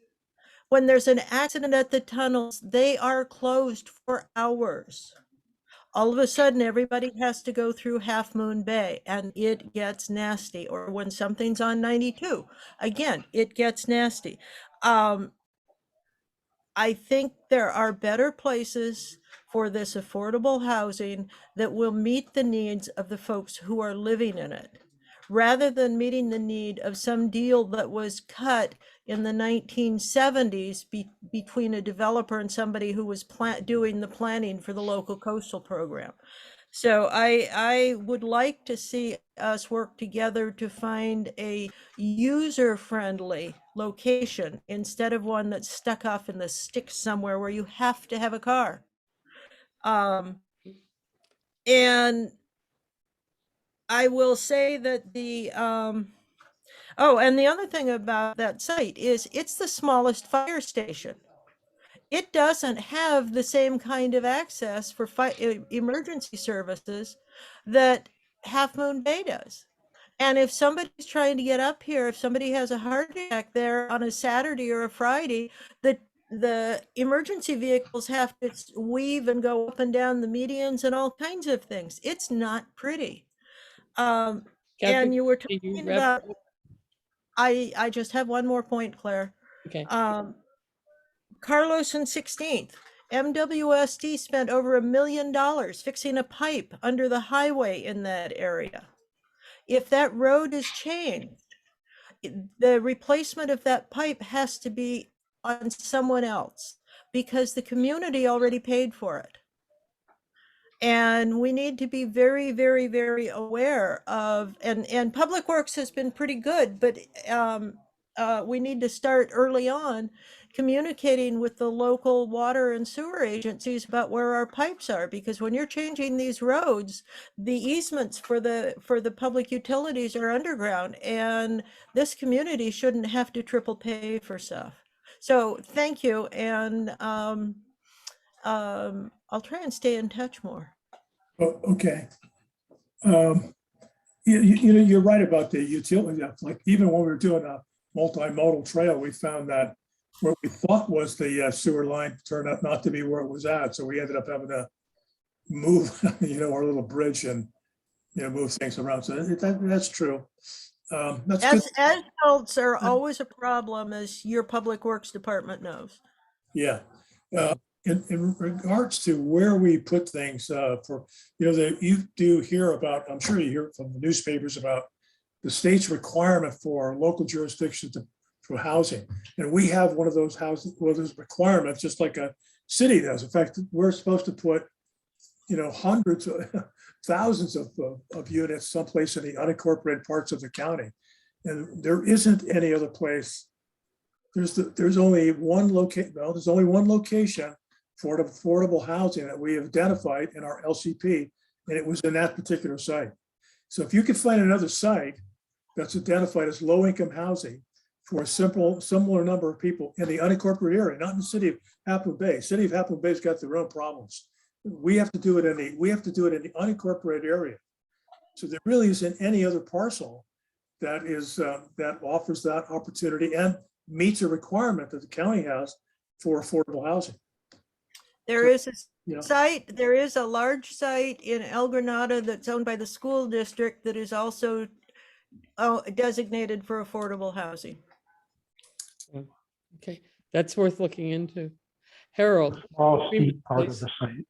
When there's an accident at the tunnels, they are closed for hours. All of a sudden, everybody has to go through Half Moon Bay, and it gets nasty. Or when something's on 92, again, it gets nasty. I think there are better places for this affordable housing that will meet the needs of the folks who are living in it. rather than meeting the need of some deal that was cut in the 1970s between a developer and somebody who was doing the planning for the local coastal program. So I would like to see us work together to find a user-friendly location instead of one that's stuck off in the sticks somewhere where you have to have a car. And I will say that oh, and the other thing about that site is it's the smallest fire station. It doesn't have the same kind of access for emergency services that Half Moon Bay does. And if somebody's trying to get up here, if somebody has a heart attack there on a Saturday or a Friday, the emergency vehicles have to weave and go up and down the medians and all kinds of things. It's not pretty. And Catherine, you were can you talking wrap about, I just have one more point, Claire. Okay. Carlos and 16th, MWSD spent over $1 million fixing a pipe under the highway in that area. If that road is changed, the replacement of that pipe has to be on someone else because the community already paid for it. And we need to be very, very, very aware of, and Public Works has been pretty good, but we need to start early on communicating with the local water and sewer agencies about where our pipes are, because when you're changing these roads, the easements for the public utilities are underground, and this community shouldn't have to triple pay for stuff. So thank you, and I'll try and stay in touch more. Oh, okay. You know, you're right about the utility. Like even when we were doing a multimodal trail, we found that what we thought was the sewer line turned out not to be where it was at. So we ended up having to move, you know, our little bridge and, you know, move things around. So that's true. That's good. Asphalt are always a problem, as your Public Works Department knows. Yeah. In regards to where we put things for, you know, that you do hear about, I'm sure you hear from the newspapers about the state's requirement for local jurisdictions for housing. And we have one of those houses, well, there's requirements just like a city does. In fact, we're supposed to put, you know, hundreds of thousands of units someplace in the unincorporated parts of the county. And there isn't any other place. There's only one location. Well, there's only one location for affordable housing that we have identified in our LCP, and it was in that particular site. So if you could find another site that's identified as low-income housing for a similar number of people in the unincorporated area, not in the city of Half Moon Bay. City of Half Moon Bay's got their own problems. We have to do it in the unincorporated area. So there really isn't any other parcel that is that offers that opportunity and meets a requirement that the county has for affordable housing. There is a site, there is a large site in El Granada that's owned by the school district that is also designated for affordable housing. Okay, that's worth looking into. Harold. All steep part of the site.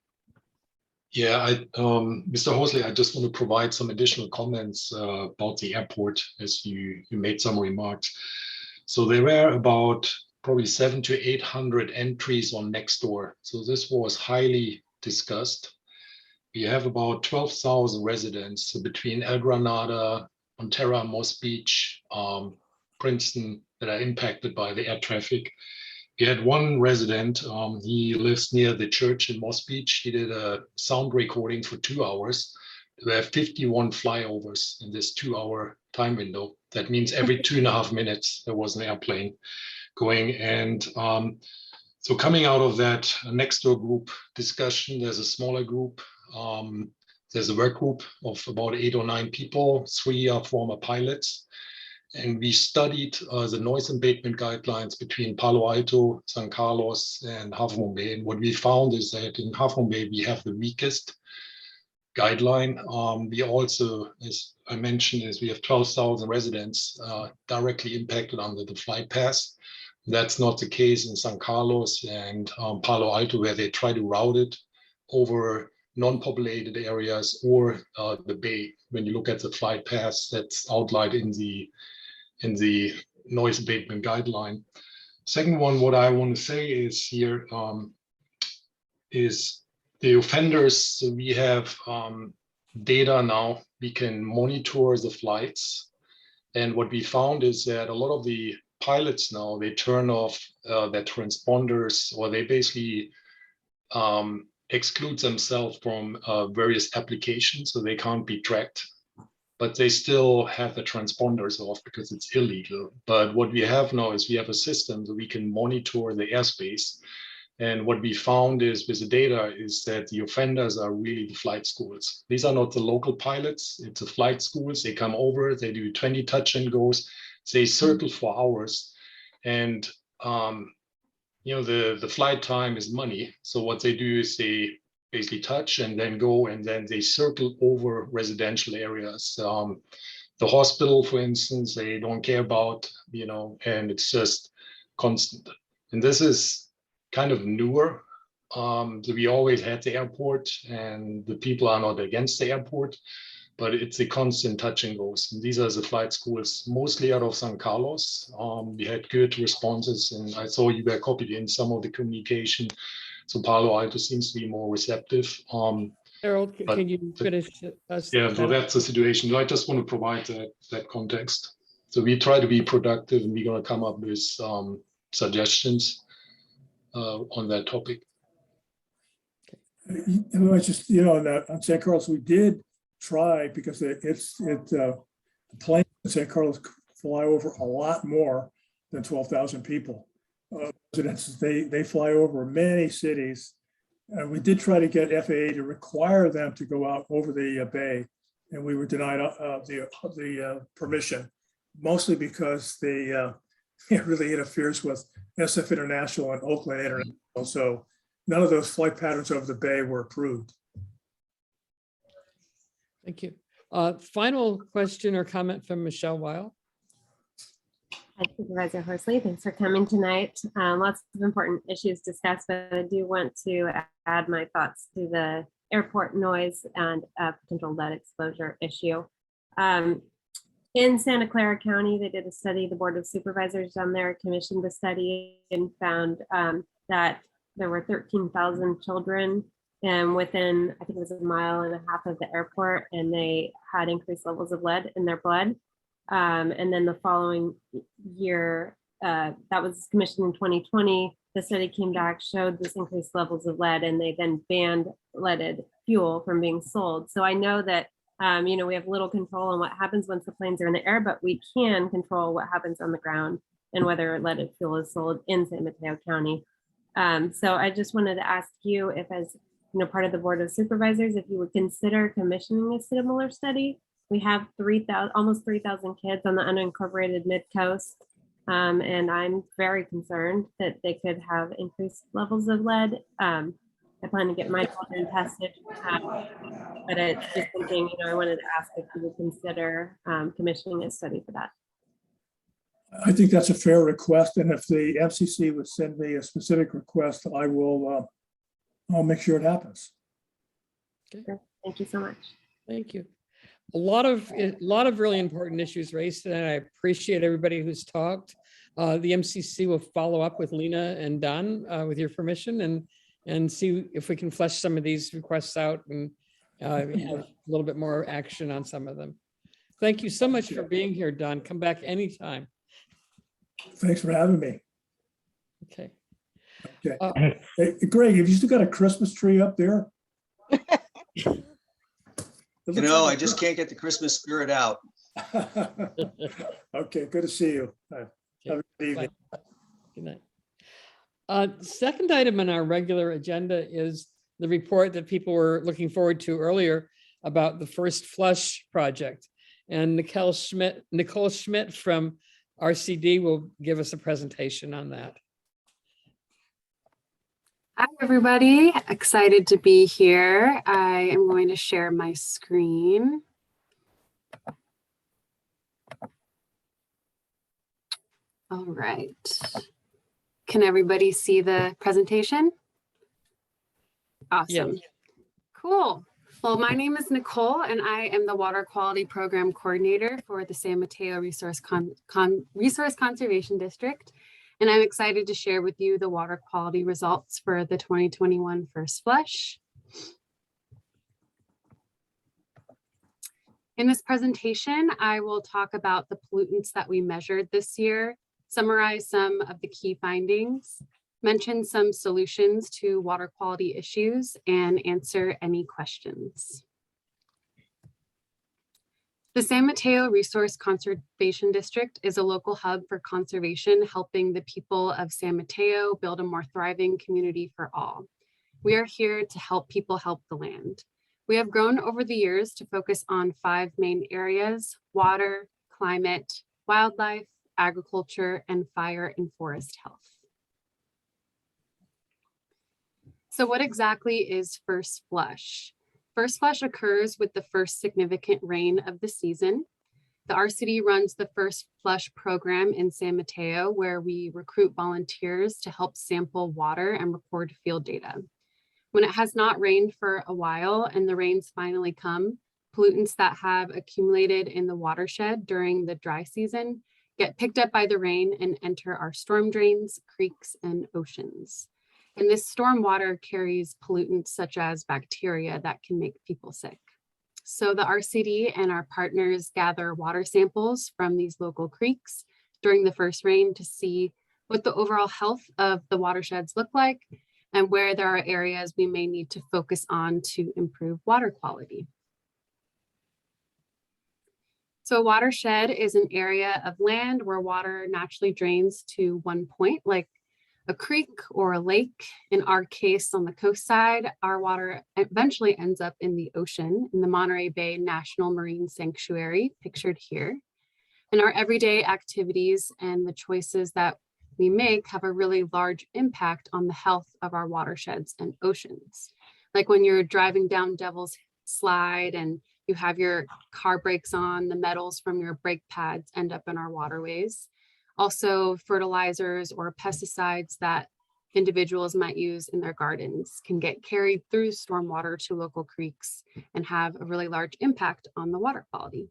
Yeah, Mr. Horsley, I just want to provide some additional comments about the airport, as you made some remarks. So there were about probably 700 to 800 entries on Nextdoor. So this was highly discussed. We have about 12,000 residents, so between El Granada, Ontario, Moss Beach, Princeton, that are impacted by the air traffic. We had one resident, he lives near the church in Moss Beach. He did a sound recording for 2 hours. There were 51 flyovers in this 2-hour time window. That means every 2.5 minutes, there was an airplane going. And so coming out of that Nextdoor group discussion, there's a smaller group. There's a work group of about 8 or 9 people. 3 are former pilots. And we studied the noise abatement guidelines between Palo Alto, San Carlos, and Half Moon Bay. And what we found is that in Half Moon Bay, we have the weakest guideline. We also, as I mentioned, is we have 12,000 residents directly impacted under the flight pass. That's not the case in San Carlos and Palo Alto, where they try to route it over non-populated areas or the bay. When you look at the flight paths that's outlined in the noise abatement guideline. Second one, what I want to say is here is the offenders. So we have data now, we can monitor the flights. And what we found is that a lot of the pilots now, they turn off their transponders, or they basically exclude themselves from various applications, so they can't be tracked. But they still have the transponders off because it's illegal. But what we have now is we have a system that we can monitor the airspace. And what we found is with the data is that the offenders are really the flight schools. These are not the local pilots, it's the flight schools. They come over, they do 20 touch and goes, they circle for hours. And the flight time is money. So what they do is they basically touch and then go, and then they circle over residential areas. The hospital, for instance, they don't care about, and it's just constant. And this is kind of newer. So we always had the airport, and the people are not against the airport, but it's a constant touch and goes. And these are the flight schools, mostly out of San Carlos. We had good responses, and I saw you were copied in some of the communication. So Palo Alto seems to be more receptive. Harold, but can you finish us? Yeah, so that's the situation. I just want to provide that context. So we try to be productive, and we're going to come up with suggestions on that topic. On San Carlos, we did try, because the planes in San Carlos fly over a lot more than 12,000 people. Residents, they fly over many cities. We did try to get FAA to require them to go out over the bay, and we were denied the permission, mostly because it really interferes with SF International and Oakland International. So none of those flight patterns over the bay were approved. Thank you. Final question or comment from Michelle Weil. Hi, Supervisor Horsley. Thanks for coming tonight. Lots of important issues discussed, but I do want to add my thoughts to the airport noise and potential lead exposure issue. In Santa Clara County, they did a study, the Board of Supervisors down there commissioned the study and found that there were 13,000 children and within, I think it was 1.5 miles of the airport, and they had increased levels of lead in their blood. And then the following year, that was commissioned in 2020, the study came back, showed this increased levels of lead, and they then banned leaded fuel from being sold. So I know that, we have little control on what happens once the planes are in the air, but we can control what happens on the ground and whether leaded fuel is sold in San Mateo County. So I just wanted to ask you if, as part of the Board of Supervisors, if you would consider commissioning a similar study. We have almost 3,000 kids on the unincorporated Midcoast, and I'm very concerned that they could have increased levels of lead. I plan to get my children tested, but it's just something I wanted to ask if you would consider commissioning a study for that. I think that's a fair request, and if the FCC would send me a specific request, I'll make sure it happens. Okay. Thank you so much. Thank you. A lot of really important issues raised, and I appreciate everybody who's talked. The MCC will follow up with Lena and Don with your permission and see if we can flesh some of these requests out and have a little bit more action on some of them. Thank you so much for being here, Don. Come back anytime. Thanks for having me. Okay. Okay. Hey, Greg, have you still got a Christmas tree up there? I just can't get the Christmas spirit out. Okay, good to see you. Have a good evening. Good night. Second item on our regular agenda is the report that people were looking forward to earlier about the First Flush project. And Nicole Schmidt from RCD will give us a presentation on that. Hi, everybody. Excited to be here. I am going to share my screen. All right. Can everybody see the presentation? Awesome. Yes. Cool. Well, my name is Nicole and I am the Water Quality Program Coordinator for the San Mateo Resource Conservation District. And I'm excited to share with you the water quality results for the 2021 first flush. In this presentation, I will talk about the pollutants that we measured this year, summarize some of the key findings, mention some solutions to water quality issues, and answer any questions. The San Mateo Resource Conservation District is a local hub for conservation, helping the people of San Mateo build a more thriving community for all. We are here to help people help the land. We have grown over the years to focus on 5 main areas: water, climate, wildlife, agriculture, and fire and forest health. So what exactly is first flush? First flush occurs with the first significant rain of the season. The RCD runs the first flush program in San Mateo, where we recruit volunteers to help sample water and record field data. When it has not rained for a while and the rains finally come, pollutants that have accumulated in the watershed during the dry season get picked up by the rain and enter our storm drains, creeks, and oceans. And this storm water carries pollutants such as bacteria that can make people sick. So the RCD and our partners gather water samples from these local creeks during the first rain to see what the overall health of the watersheds look like and where there are areas we may need to focus on to improve water quality. So a watershed is an area of land where water naturally drains to one point, like a creek or a lake. In our case, on the coast side, our water eventually ends up in the ocean in the Monterey Bay National Marine Sanctuary, pictured here. And our everyday activities and the choices that we make have a really large impact on the health of our watersheds and oceans. Like when you're driving down Devil's Slide and you have your car brakes on, the metals from your brake pads end up in our waterways. Also, fertilizers or pesticides that individuals might use in their gardens can get carried through stormwater to local creeks and have a really large impact on the water quality.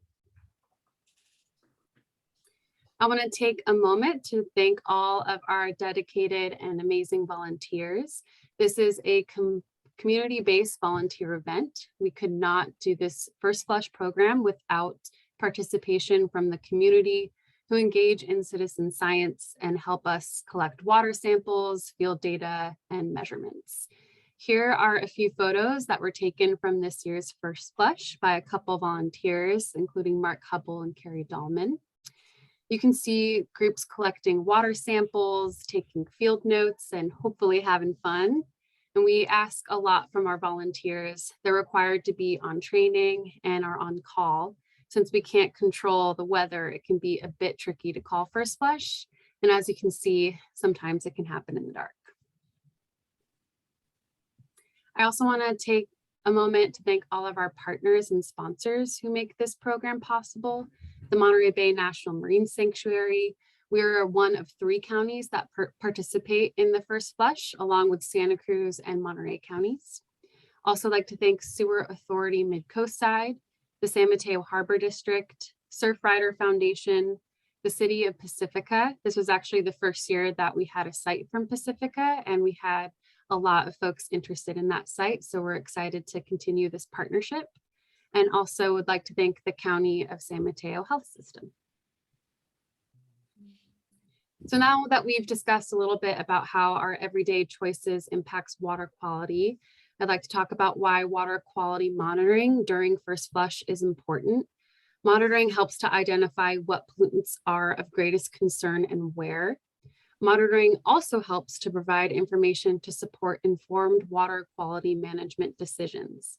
I want to take a moment to thank all of our dedicated and amazing volunteers. This is a community-based volunteer event. We could not do this first flush program without participation from the community who engage in citizen science and help us collect water samples, field data, and measurements. Here are a few photos that were taken from this year's first flush by a couple volunteers, including Mark Hubble and Carrie Dahlman. You can see groups collecting water samples, taking field notes, and hopefully having fun. And we ask a lot from our volunteers. They're required to be on training and are on call. Since we can't control the weather, it can be a bit tricky to call first flush. And as you can see, sometimes it can happen in the dark. I also want to take a moment to thank all of our partners and sponsors who make this program possible. The Monterey Bay National Marine Sanctuary. We're one of 3 counties that participate in the first flush, along with Santa Cruz and Monterey counties. Also like to thank Sewer Authority Midcoast side, the San Mateo Harbor District, Surfrider Foundation, the City of Pacifica. This was actually the first year that we had a site from Pacifica, and we had a lot of folks interested in that site. So we're excited to continue this partnership. And also would like to thank the County of San Mateo Health System. So now that we've discussed a little bit about how our everyday choices impacts water quality, I'd like to talk about why water quality monitoring during first flush is important. Monitoring helps to identify what pollutants are of greatest concern and where. Monitoring also helps to provide information to support informed water quality management decisions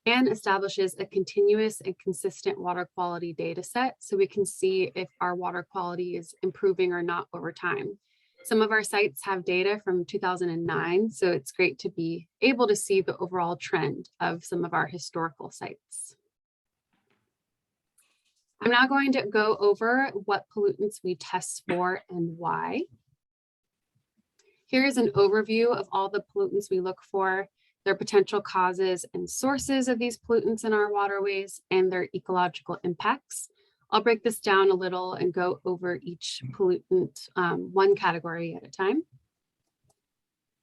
and establishes a continuous and consistent water quality data set so we can see if our water quality is improving or not over time. Some of our sites have data from 2009, so it's great to be able to see the overall trend of some of our historical sites. I'm now going to go over what pollutants we test for and why. Here is an overview of all the pollutants we look for. their potential causes and sources of these pollutants in our waterways, and their ecological impacts. I'll break this down a little and go over each pollutant one category at a time.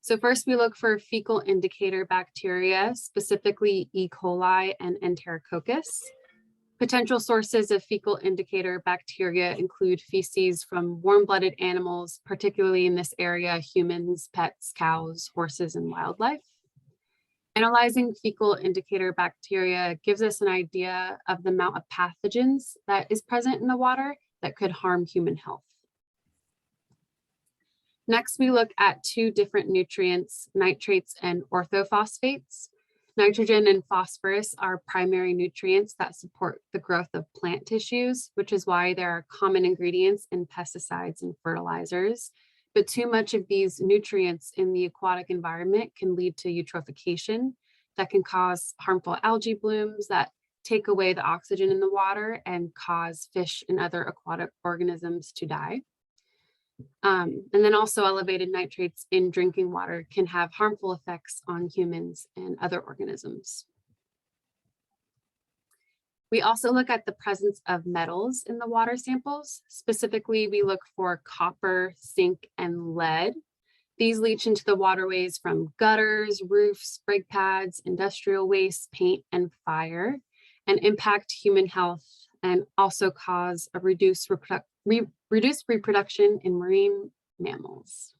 So first we look for fecal indicator bacteria, specifically E. coli and Enterococcus. Potential sources of fecal indicator bacteria include feces from warm-blooded animals, particularly in this area, humans, pets, cows, horses, and wildlife. Analyzing fecal indicator bacteria gives us an idea of the amount of pathogens that is present in the water that could harm human health. Next, we look at two different nutrients, nitrates and orthophosphates. Nitrogen and phosphorus are primary nutrients that support the growth of plant tissues, which is why there are common ingredients in pesticides and fertilizers. But too much of these nutrients in the aquatic environment can lead to eutrophication that can cause harmful algae blooms that take away the oxygen in the water and cause fish and other aquatic organisms to die. And then also elevated nitrates in drinking water can have harmful effects on humans and other organisms. We also look at the presence of metals in the water samples. Specifically, we look for copper, zinc, and lead. These leach into the waterways from gutters, roofs, brake pads, industrial waste, paint, and fire, and impact human health and also cause a reduced reproduction in marine mammals.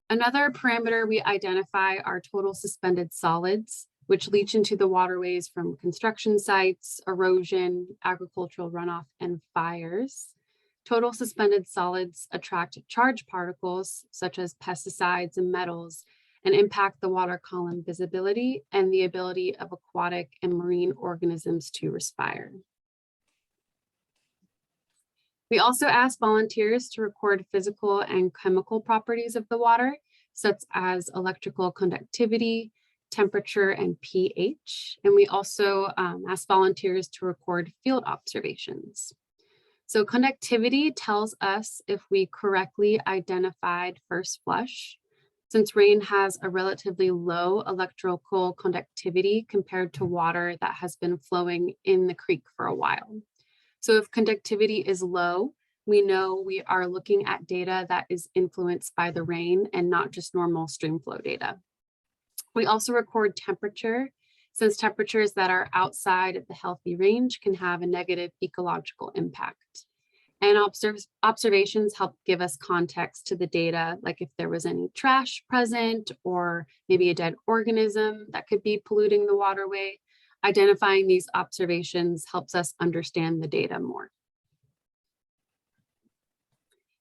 Another parameter we identify are total suspended solids, which leach into the waterways from construction sites, erosion, agricultural runoff, and fires. Total suspended solids attract charged particles such as pesticides and metals and impact the water column visibility and the ability of aquatic and marine organisms to respire. We also ask volunteers to record physical and chemical properties of the water, such as electrical conductivity, temperature, and pH. And we also ask volunteers to record field observations. So conductivity tells us if we correctly identified first flush. Since rain has a relatively low electrical conductivity compared to water that has been flowing in the creek for a while. So if conductivity is low, we know we are looking at data that is influenced by the rain and not just normal stream flow data. We also record temperature, since temperatures that are outside of the healthy range can have a negative ecological impact. And observations help give us context to the data, like if there was any trash present or maybe a dead organism that could be polluting the waterway. Identifying these observations helps us understand the data more.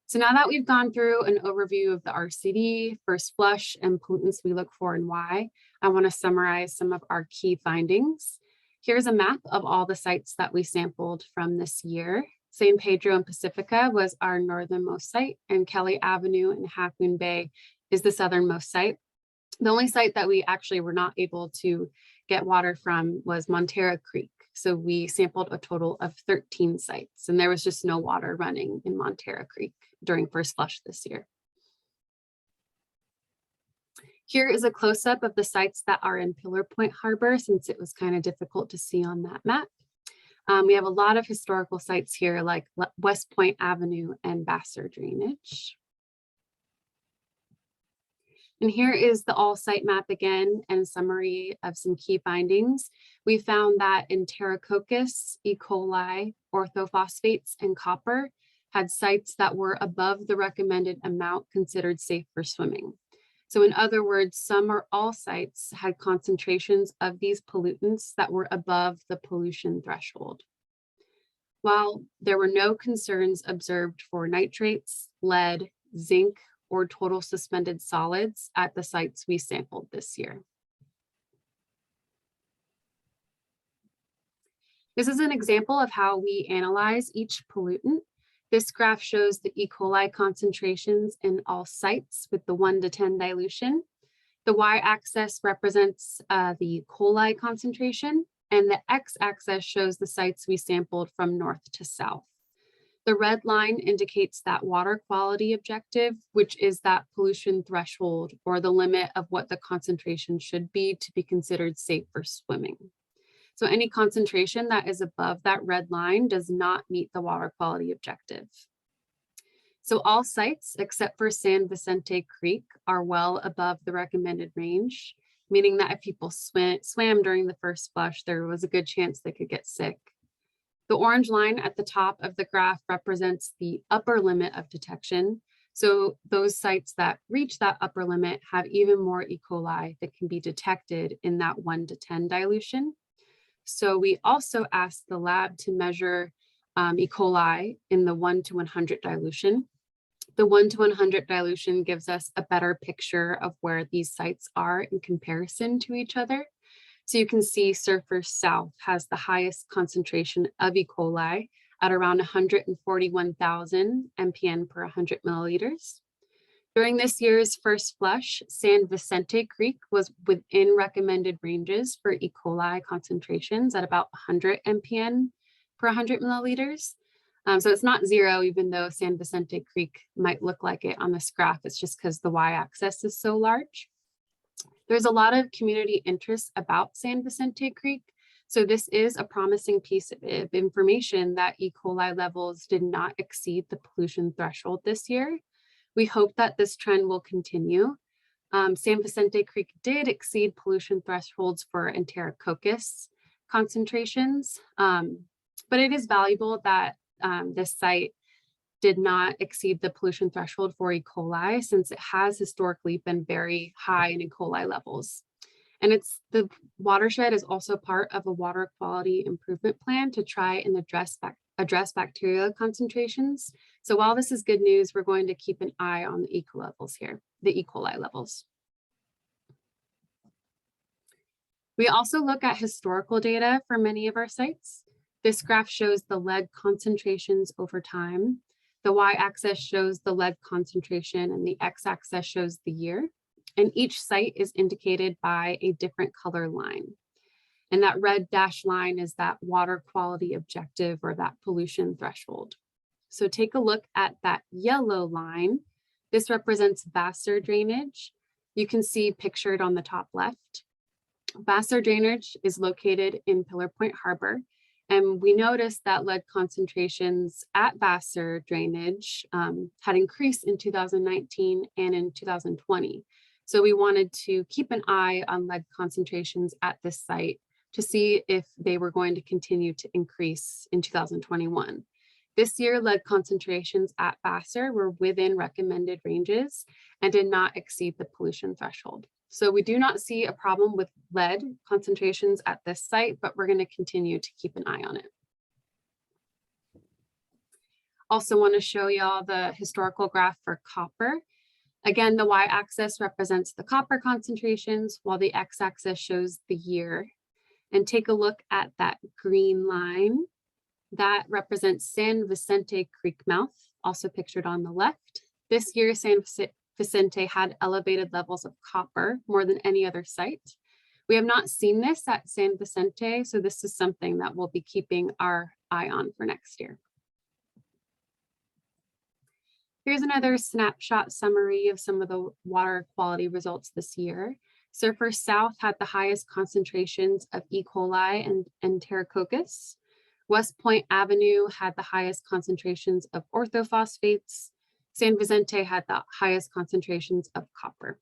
So now that we've gone through an overview of the RCD, first flush, and pollutants we look for and why, I want to summarize some of our key findings. Here's a map of all the sites that we sampled from this year. San Pedro and Pacifica was our northernmost site, and Kelly Avenue and Half Moon Bay is the southernmost site. The only site that we actually were not able to get water from was Montera Creek. So we sampled a total of 13 sites, and there was just no water running in Montera Creek during first flush this year. Here is a close-up of the sites that are in Pillar Point Harbor, since it was kind of difficult to see on that map. We have a lot of historical sites here like West Point Avenue and Vassar Drainage. And here is the all site map again and summary of some key findings. We found that Enterococcus, E. coli, orthophosphates, and copper had sites that were above the recommended amount considered safe for swimming. So in other words, some or all sites had concentrations of these pollutants that were above the pollution threshold. While there were no concerns observed for nitrates, lead, zinc, or total suspended solids at the sites we sampled this year. This is an example of how we analyze each pollutant. This graph shows the E. coli concentrations in all sites with the 1 to 10 dilution. The y-axis represents the coli concentration, and the x-axis shows the sites we sampled from north to south. The red line indicates that water quality objective, which is that pollution threshold or the limit of what the concentration should be to be considered safe for swimming. So any concentration that is above that red line does not meet the water quality objective. So all sites except for San Vicente Creek are well above the recommended range, meaning that if people swam during the first flush, there was a good chance they could get sick. The orange line at the top of the graph represents the upper limit of detection. So those sites that reach that upper limit have even more E. coli that can be detected in that 1 to 10 dilution. So we also asked the lab to measure E. coli in the 1 to 100 dilution. The 1 to 100 dilution gives us a better picture of where these sites are in comparison to each other. So you can see Surfer South has the highest concentration of E. coli at around 141,000 mpn per 100 milliliters. During this year's first flush, San Vicente Creek was within recommended ranges for E. coli concentrations at about 100 mpn per 100 milliliters. So it's not zero, even though San Vicente Creek might look like it on this graph. It's just because the y-axis is so large. There's a lot of community interest about San Vicente Creek. So this is a promising piece of information that E. coli levels did not exceed the pollution threshold this year. We hope that this trend will continue. San Vicente Creek did exceed pollution thresholds for Enterococcus concentrations, but it is valuable that this site did not exceed the pollution threshold for E. coli, since it has historically been very high in E. coli levels. And the watershed is also part of a water quality improvement plan to try and address bacterial concentrations. So while this is good news, we're going to keep an eye on the E. coli levels. We also look at historical data for many of our sites. This graph shows the lead concentrations over time. The y-axis shows the lead concentration and the x-axis shows the year. And each site is indicated by a different color line. And that red dashed line is that water quality objective or that pollution threshold. So take a look at that yellow line. This represents Vassar drainage. You can see pictured on the top left. Vassar drainage is located in Pillar Point Harbor. And we noticed that lead concentrations at Vassar drainage had increased in 2019 and in 2020. So we wanted to keep an eye on lead concentrations at this site to see if they were going to continue to increase in 2021. This year, lead concentrations at Vassar were within recommended ranges and did not exceed the pollution threshold. So we do not see a problem with lead concentrations at this site, but we're going to continue to keep an eye on it. Also want to show y'all the historical graph for copper. Again, the y-axis represents the copper concentrations, while the x-axis shows the year. And take a look at that green line. That represents San Vicente Creek mouth, also pictured on the left. This year, San Vicente had elevated levels of copper more than any other site. We have not seen this at San Vicente, so this is something that we'll be keeping our eye on for next year. Here's another snapshot summary of some of the water quality results this year. Surfer South had the highest concentrations of E. coli and Enterococcus. West Point Avenue had the highest concentrations of orthophosphates. San Vicente had the highest concentrations of copper.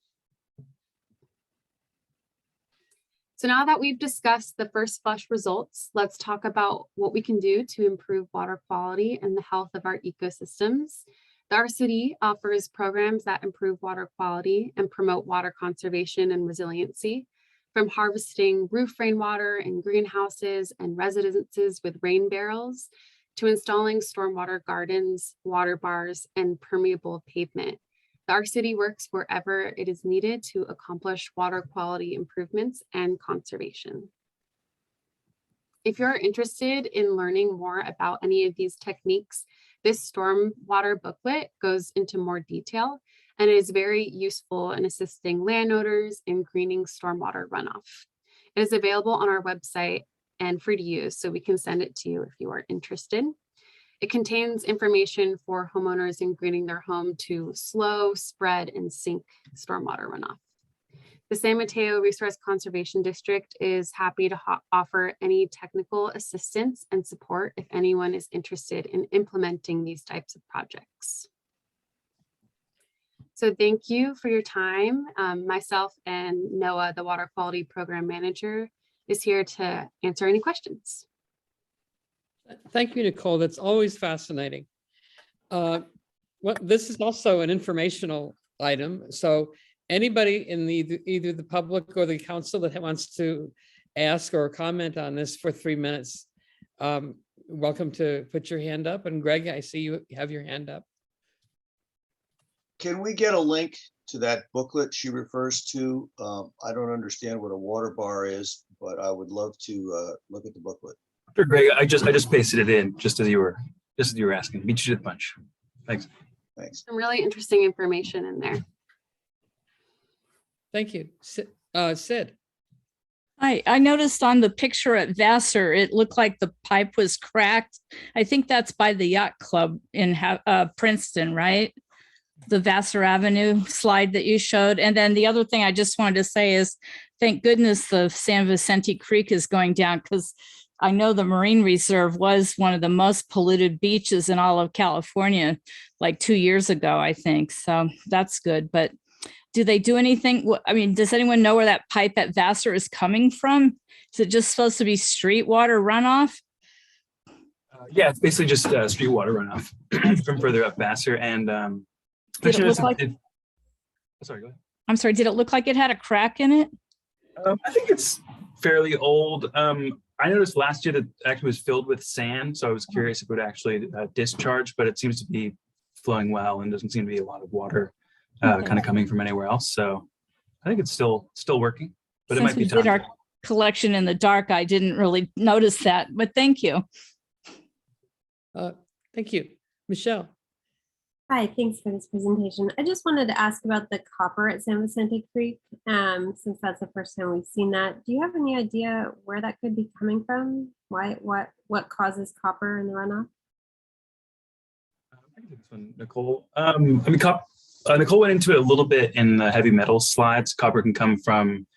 So now that we've discussed the first flush results, let's talk about what we can do to improve water quality and the health of our ecosystems. The RCD offers programs that improve water quality and promote water conservation and resiliency, from harvesting roof rainwater in greenhouses and residences with rain barrels, to installing stormwater gardens, water bars, and permeable pavement. The RCD works wherever it is needed to accomplish water quality improvements and conservation. If you're interested in learning more about any of these techniques, this stormwater booklet goes into more detail, and it is very useful in assisting landowners in greening stormwater runoff. It is available on our website and free to use, so we can send it to you if you are interested. It contains information for homeowners in greening their home to slow, spread, and sink stormwater runoff. The San Mateo Resource Conservation District is happy to offer any technical assistance and support if anyone is interested in implementing these types of projects. So thank you for your time. Myself and Noah, the Water Quality Program Manager, is here to answer any questions. Thank you, Nicole. That's always fascinating. This is also an informational item. So anybody in either the public or the council that wants to ask or comment on this for 3 minutes, welcome to put your hand up. And Greg, I see you have your hand up. Can we get a link to that booklet she refers to? I don't understand what a water bar is, but I would love to look at the booklet. Sure, Greg. I just pasted it in just as you were asking. Beat you to the punch. Thanks. Thanks. Some really interesting information in there. Thank you. Sid. I noticed on the picture at Vassar, it looked like the pipe was cracked. I think that's by the yacht club in Princeton, right? The Vassar Avenue slide that you showed. And then the other thing I just wanted to say is, thank goodness the San Vicente Creek is going down, because I know the Marine Reserve was one of the most polluted beaches in all of California, like 2 years ago, I think. So that's good. But do they do anything? I mean, does anyone know where that pipe at Vassar is coming from? Is it just supposed to be street water runoff? Yeah, it's basically just street water runoff from further up Vassar. And did it look like, sorry, go ahead. I'm sorry, did it look like it had a crack in it? I think it's fairly old. I noticed last year that it actually was filled with sand, so I was curious if it would actually discharge, but it seems to be flowing well and doesn't seem to be a lot of water kind of coming from anywhere else. So I think it's still working, but Since it might be we time. did our collection in the dark, I didn't really notice that, but thank you. Thank you. Michelle. Hi, thanks for this presentation. I just wanted to ask about the copper at San Vicente Creek, since that's the first time we've seen that. Do you have any idea where that could be coming from? What causes copper in the runoff? I can take this one, Nicole. I mean, Nicole went into it a little bit in the heavy metal slides. Copper can come from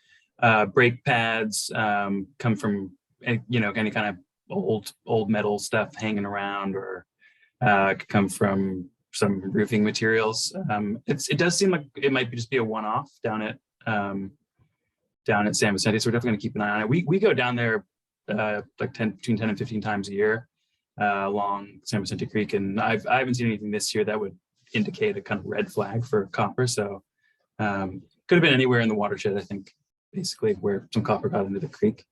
brake pads, come from any kind of old metal stuff hanging around, or it could come from some roofing materials. It does seem like it might just be a one-off down at San Vicente, so we're definitely going to keep an eye on it. We go down there like between 10 and 15 times a year along San Vicente Creek, and I haven't seen anything this year that would indicate a kind of red flag for copper. So could have been anywhere in the watershed, I think, basically where some copper got into the creek.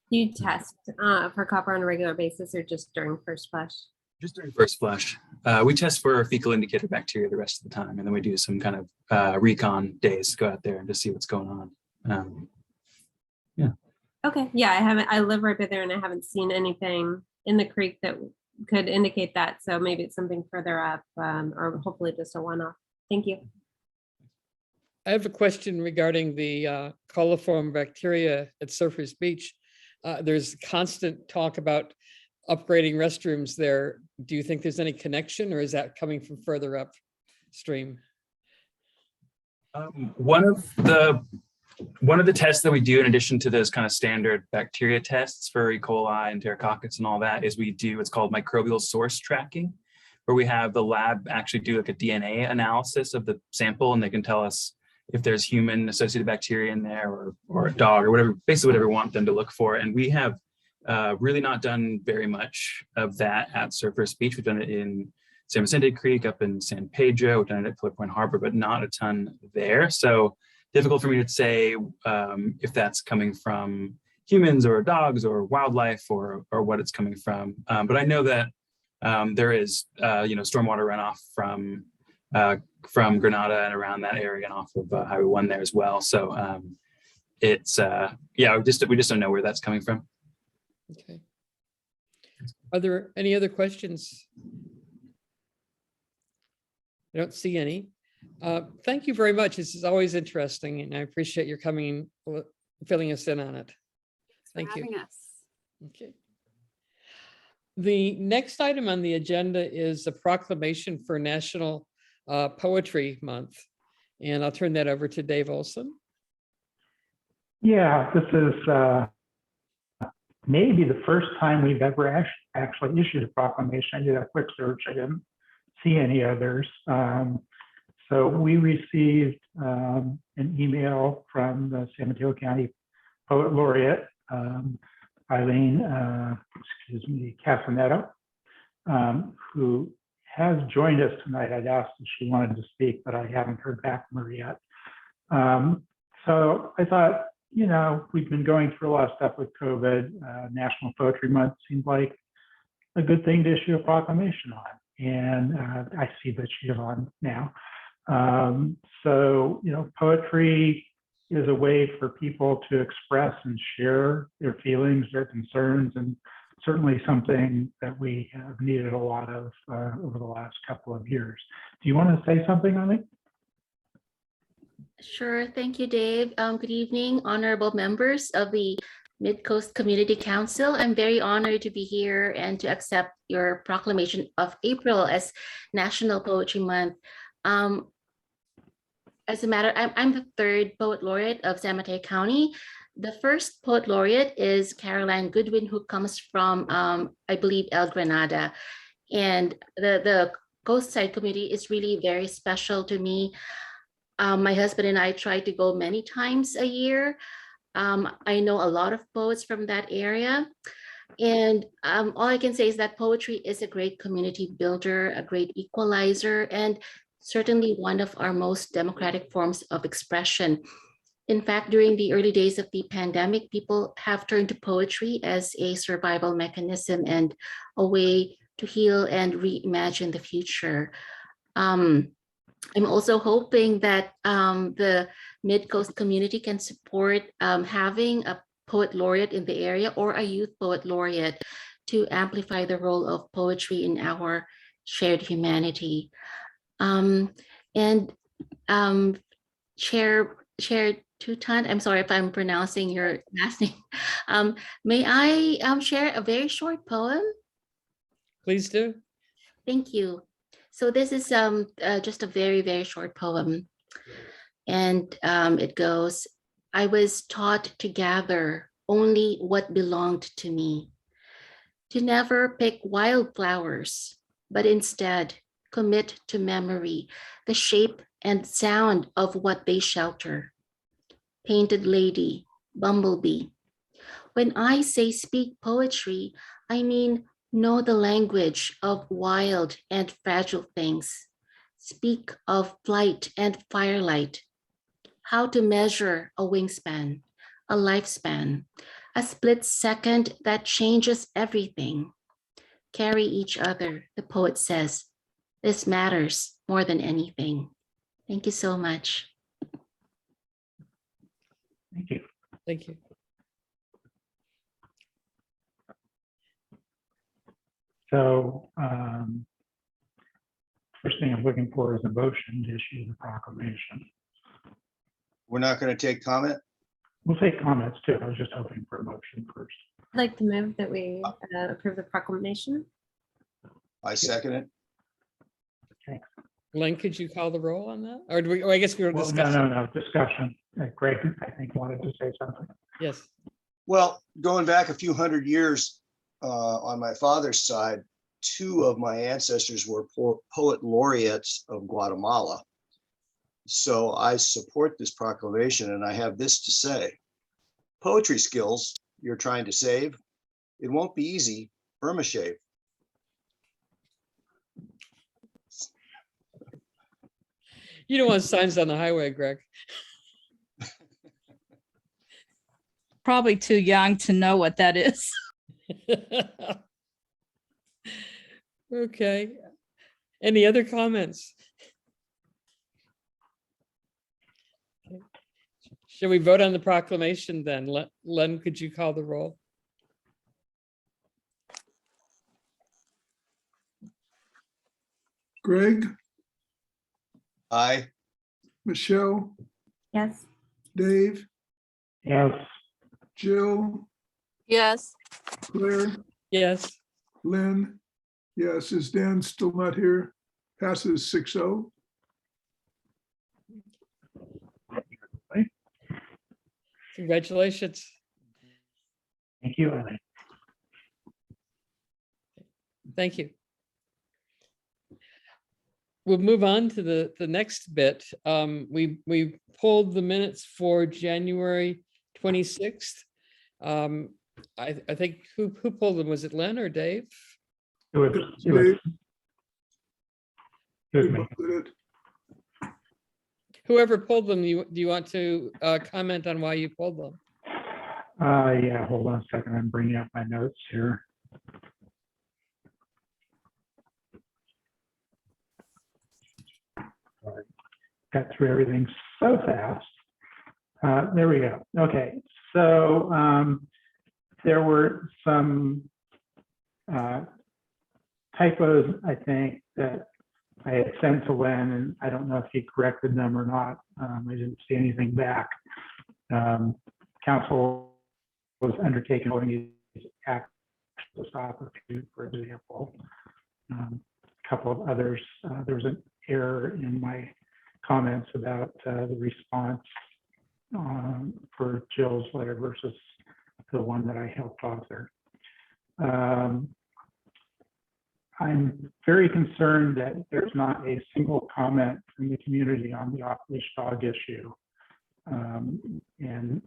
Do you test for copper on a regular basis, or just during first flush? Just during first flush. We test for fecal indicator bacteria the rest of the time, and then we do some kind of recon days to go out there and just see what's going on. Yeah. Okay. Yeah, I live right by there, and I haven't seen anything in the creek that could indicate that. So maybe it's something further up, or hopefully just a one-off. Thank you. I have a question regarding the coliform bacteria at Surfers Beach. There's constant talk about upgrading restrooms there. Do you think there's any connection, or is that coming from further upstream? One of the tests that we do, in addition to those kind of standard bacteria tests for E. coli and Enterococcus and all that, is we do what's called microbial source tracking, where we have the lab actually do like a DNA analysis of the sample, and they can tell us if there's human associated bacteria in there, or a dog, or whatever, basically whatever we want them to look for. And we have really not done very much of that at Surfers Beach. We've done it in San Vicente Creek, up in San Pedro, we've done it at Pillar Point Harbor, but not a ton there. So difficult for me to say if that's coming from humans or dogs or wildlife, or what it's coming from. But I know that there is stormwater runoff from Granada and around that area and off of Highway 1 there as well. So it's we just don't know where that's coming from. Okay. Are there any other questions? I don't see any. Thank you very much. This is always interesting, and I appreciate your coming, filling us in on it. Thank you. Having us. Okay. The next item on the agenda is a proclamation for National Poetry Month. And I'll turn that over to Dave Olson. Yeah, this is maybe the first time we've ever actually issued a proclamation. I did a quick search. I didn't see any others. So we received an email from the San Mateo County Poet Laureate, Eileen, Casanetto, who has joined us tonight. I'd asked if she wanted to speak, but I haven't heard back from her yet. So I thought, you know, we've been going through a lot of stuff with COVID. National Poetry Month seemed like a good thing to issue a proclamation on. And I see that she's on now. So, you know, poetry is a way for people to express and share their feelings, their concerns, and certainly something that we have needed a lot of over the last couple of years. Do you want to say something on it? Sure. Thank you, Dave. Good evening, honorable members of the Midcoast Community Council. I'm very honored to be here and to accept your proclamation of April as National Poetry Month. As a matter, I'm the third Poet Laureate of San Mateo County. The first Poet Laureate is Caroline Goodwin, who comes from, I believe, El Granada. And the Coast Side community is really very special to me. My husband and I try to go many times a year. I know a lot of poets from that area. And all I can say is that poetry is a great community builder, a great equalizer, and certainly one of our most democratic forms of expression. In fact, during the early days of the pandemic, people have turned to poetry as a survival mechanism and a way to heal and reimagine the future. I'm also hoping that the Midcoast community can support having a poet laureate in the area or a youth poet laureate to amplify the role of poetry in our shared humanity. Chair Tutan, I'm sorry if I'm pronouncing your last name. May I share a very short poem? Please do. Thank you. So this is just a very, very short poem. And it goes, I was taught to gather only what belonged to me, to never pick wildflowers, but instead commit to memory the shape and sound of what they shelter. Painted lady, bumblebee. When I say speak poetry, I mean know the language of wild and fragile things. Speak of flight and firelight, how to measure a wingspan, a lifespan, a split second that changes everything. Carry each other, the poet says. This matters more than anything. Thank you so much. Thank you. Thank you. So first thing I'm looking for is a motion to issue the proclamation. We're not going to take comment? We'll take comments too. I was just hoping for a motion first. I'd like to move that we approve the proclamation. I second it. Len, could you call the roll on that? Or do we, I guess we were Well, discussing. no, discussion. Greg, I think, wanted to say something. Yes. Well, going back a few hundred years on my father's side, two of my ancestors were poet laureates of Guatemala. So I support this proclamation, and I have this to say. Poetry skills you're trying to save, it won't be easy, shave. You don't want signs on the highway, Greg. Probably too young to know what that is. Okay. Any other comments? Okay. Shall we vote on the proclamation then? Len, could you call the roll? Greg, Aye. Michelle, Yes. Dave, Yes. Jill, Yes. Claire, Yes. Lynn, yes. Is Dan still not here? Passes 6-0. Congratulations. Thank you, Ellen. Thank you. We'll move on to the next bit. We pulled the minutes for January 26th. I think who pulled them? Was it Len or Dave? It was Dave, me. Whoever pulled them, do you want to comment on why you pulled them? Yeah, hold on a second. I'm bringing up my notes here. Sorry. Got through everything so fast. There we go. Okay, so there were some typos, I think, that I had sent to Len, and I don't know if he corrected them or not. I didn't see anything back. Council was undertaking voting act to stop a few, for example. A couple of others. There was an error in my comments about the response for Jill's letter versus the one that I helped author. I'm very concerned that there's not a single comment from the community on the off-leash dog issue. And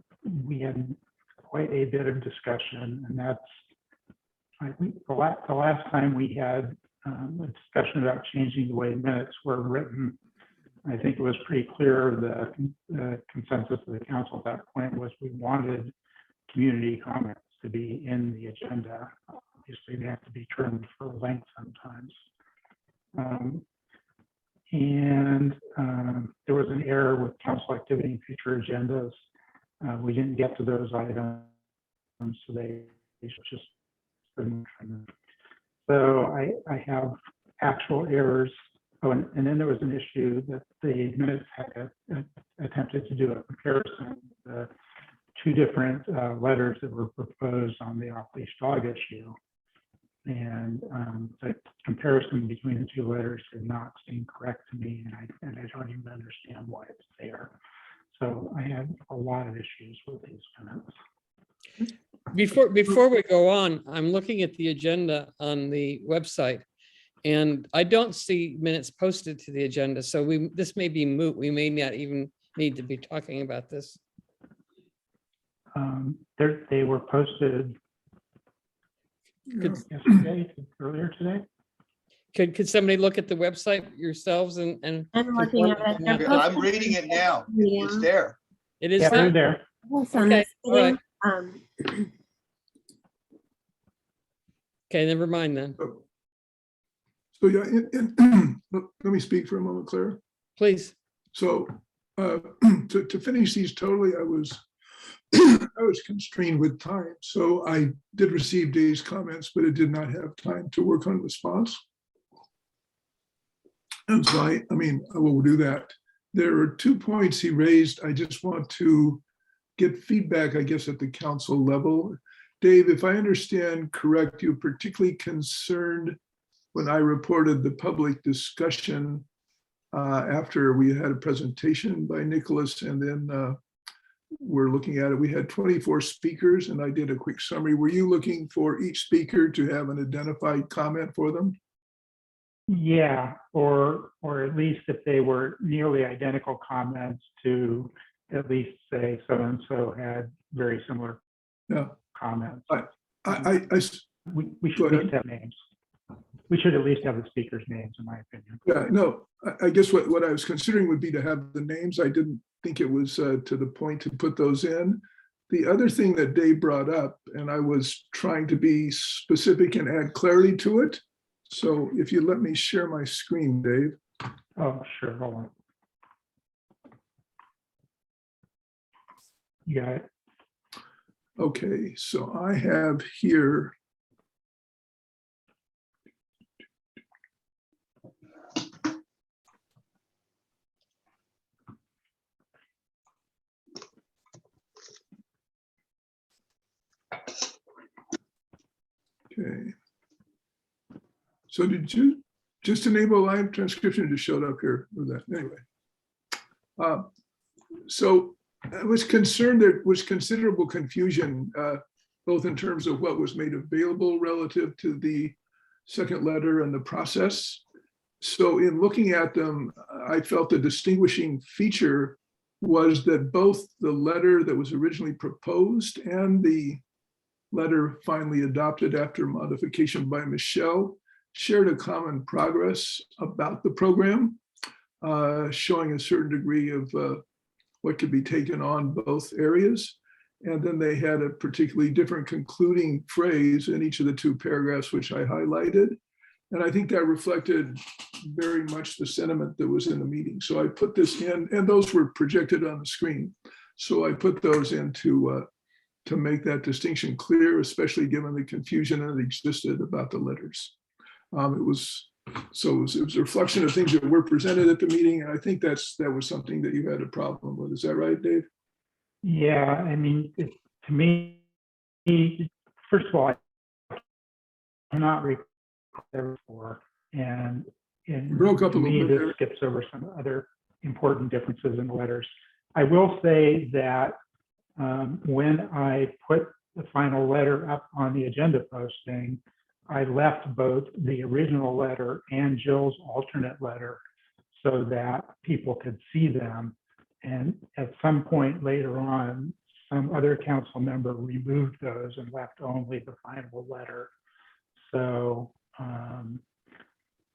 we had quite a bit of discussion, and that's, I think, the last time we had a discussion about changing the way minutes were written. I think it was pretty clear the consensus of the council at that point was we wanted community comments to be in the agenda. Obviously, they have to be trimmed for length sometimes. There was an error with council activity and future agendas. We didn't get to those items, so they just couldn't. So I have actual errors. Oh, and then there was an issue that the minutes had attempted to do a comparison. The two different letters that were proposed on the off-leash dog issue. And the comparison between the two letters did not seem correct to me, and I don't even understand why it's there. So I had a lot of issues with these minutes. Before we go on, I'm looking at the agenda on the website, and I don't see minutes posted to the agenda. So this may be moot. We may not even need to be talking about this. They were posted yesterday, earlier today. Could somebody look at the website yourselves and I'm looking at it. They're Yeah, I'm posted reading it now. Yeah. It's there. It is Yeah, they're there? there. Yes, on Okay, the all right. sitting, Okay, never mind then. So yeah, let me speak for a moment, Claire. Please. So to finish these totally, I was I was constrained with time. So I did receive Dave's comments, but I did not have time to work on response. And so I will do that. There are 2 points he raised. I just want to get feedback, I guess, at the council level. Dave, if I understand correct, you're particularly concerned when I reported the public discussion after we had a presentation by Nicholas, and then we're looking at it. We had 24 speakers, and I did a quick summary. Were you looking for each speaker to have an identified comment for them? Yeah, or at least if they were nearly identical comments, to at least say so-and-so had very similar comments. We should at least have names. We should at least have the speakers' names, in my opinion. Yeah, no, I guess what I was considering would be to have the names. I didn't think it was to the point to put those in. The other thing that Dave brought up, and I was trying to be specific and add clarity to it. So if you let me share my screen, Dave. Oh, sure, hold on. You got it. Okay, so I have here. Okay. So did you just enable live transcription? Just showed up here with that anyway. So I was concerned there was considerable confusion, both in terms of what was made available relative to the second letter and the process. So in looking at them, I felt the distinguishing feature was that both the letter that was originally proposed and the letter finally adopted after modification by Michelle shared a common progress about the program, showing a certain degree of what could be taken on both areas. And then they had a particularly different concluding phrase in each of the two paragraphs, which I highlighted. And I think that reflected very much the sentiment that was in the meeting. So I put this in, and those were projected on the screen. So I put those in to make that distinction clear, especially given the confusion that existed about the letters. It was a reflection of things that were presented at the meeting, and I think that was something that you had a problem with. Is that right, Dave? Yeah, I mean, to me, first of all, I cannot recall there before, and broke up to a little me, bit this there. skips over some other important differences in the letters. I will say that when I put the final letter up on the agenda posting, I left both the original letter and Jill's alternate letter so that people could see them. And at some point later on, some other council member removed those and left only the final letter. So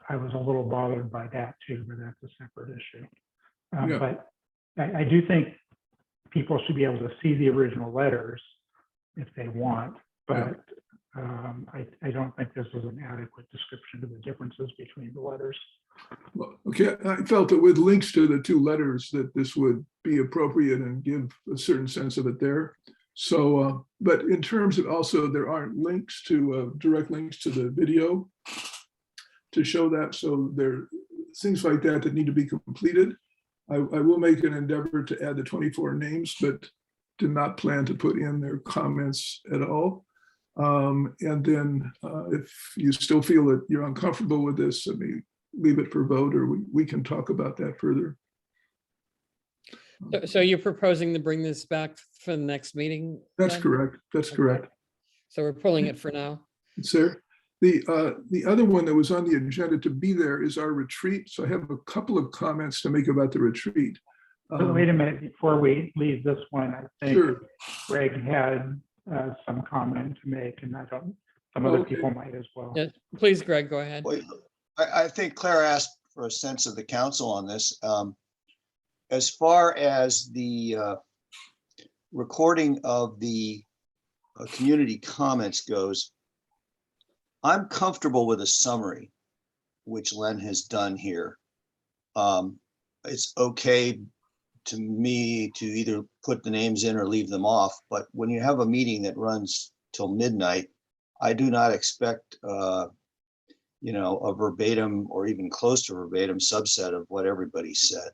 I was a little bothered by that too, but that's a separate issue. Yeah. But I do think people should be able to see the original letters if they want, but I don't think this is an adequate description of the differences between the letters. Well, okay, I felt that with links to the two letters that this would be appropriate and give a certain sense of it there. So, but in terms of also, there aren't links to direct links to the video to show that. So there are things like that that need to be completed. I will make an endeavor to add the 24 names, but did not plan to put in their comments at all. And then if you still feel that you're uncomfortable with this, I mean, leave it for vote, or we can talk about that further. So you're proposing to bring this back for the next meeting? That's then? correct. That's Okay. correct. So we're pulling it for now. Sir, the other one that was on the agenda to be there is our retreat. So I have a couple of comments to make about the retreat. But wait a minute, before we leave this one, I think Sure. Greg had some comment to make, and some other Okay. people might as well. Yeah, please, Greg, go ahead. Well, I think Claire asked for a sense of the council on this. As far as the recording of the community comments goes, I'm comfortable with a summary, which Len has done here. It's okay to me to either put the names in or leave them off, but when you have a meeting that runs till midnight, I do not expect a verbatim or even close to verbatim subset of what everybody said.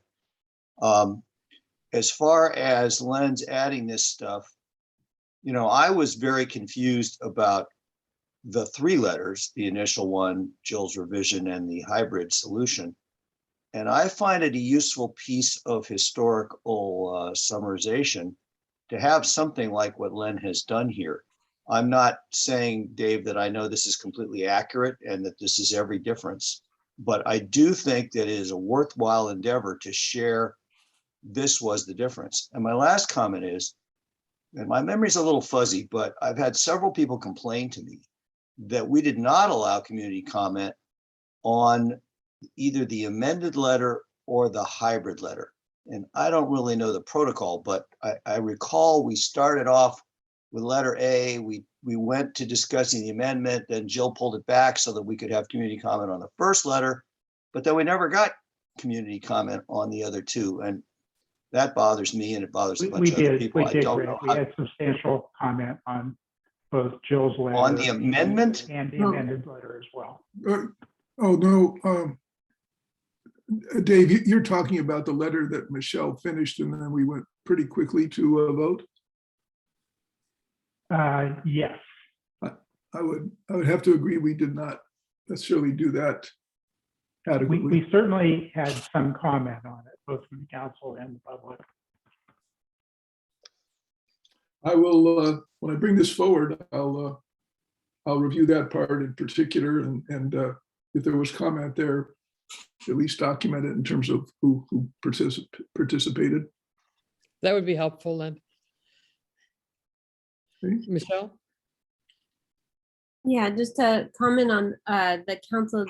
As far as Len's adding this stuff, I was very confused about the three letters, the initial one, Jill's revision, and the hybrid solution. And I find it a useful piece of historical summarization to have something like what Len has done here. I'm not saying, Dave, that I know this is completely accurate and that this is every difference, but I do think that it is a worthwhile endeavor to share this was the difference. And my last comment is, and my memory's a little fuzzy, but I've had several people complain to me that we did not allow community comment on either the amended letter or the hybrid letter. And I don't really know the protocol, but I recall we started off with letter A, we went to discussing the amendment, then Jill pulled it back so that we could have community comment on the first letter, but then we never got community comment on the other two. And that bothers me, and it bothers a bunch of other people. I don't know. We had substantial comment on both Jill's letter. On the amendment? And the amended letter as well. Oh, no. Dave, you're talking about the letter that Michelle finished and then we went pretty quickly to a vote? Yes. I would have to agree we did not necessarily do that We, adequately. we certainly had some comment on it, both from the council and the public. I will, when I bring this forward, I'll review that part in particular, and if there was comment there, at least document it in terms of who participated. That would be helpful, Lynn. Okay. Michelle? Yeah, just to comment on the council,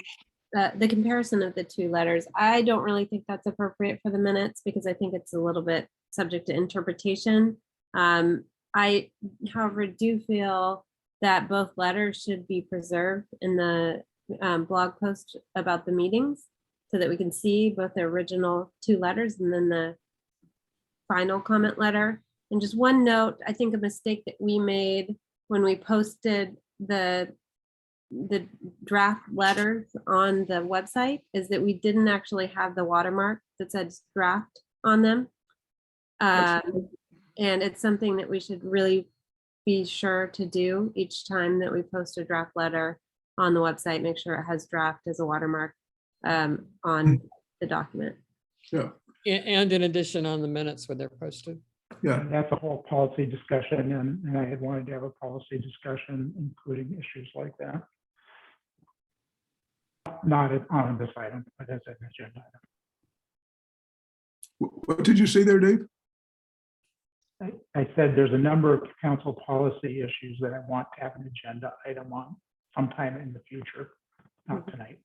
the comparison of the two letters. I don't really think that's appropriate for the minutes because I think it's a little bit subject to interpretation. I, however, do feel that both letters should be preserved in the blog post about the meetings so that we can see both the original two letters and then the final comment letter. And just one note, I think a mistake that we made when we posted the draft letters on the website is that we didn't actually have the watermark that says draft on them. And it's something that we should really be sure to do each time that we post a draft letter on the website, make sure it has draft as a watermark on the document. Yeah. And in addition, on the minutes when they're posted. Yeah. That's a whole policy discussion, and I had wanted to have a policy discussion, including issues like that. Not on this item, but as an agenda item. What did you say there, Dave? I said there's a number of council policy issues that I want to have an agenda item on sometime in the future, not tonight.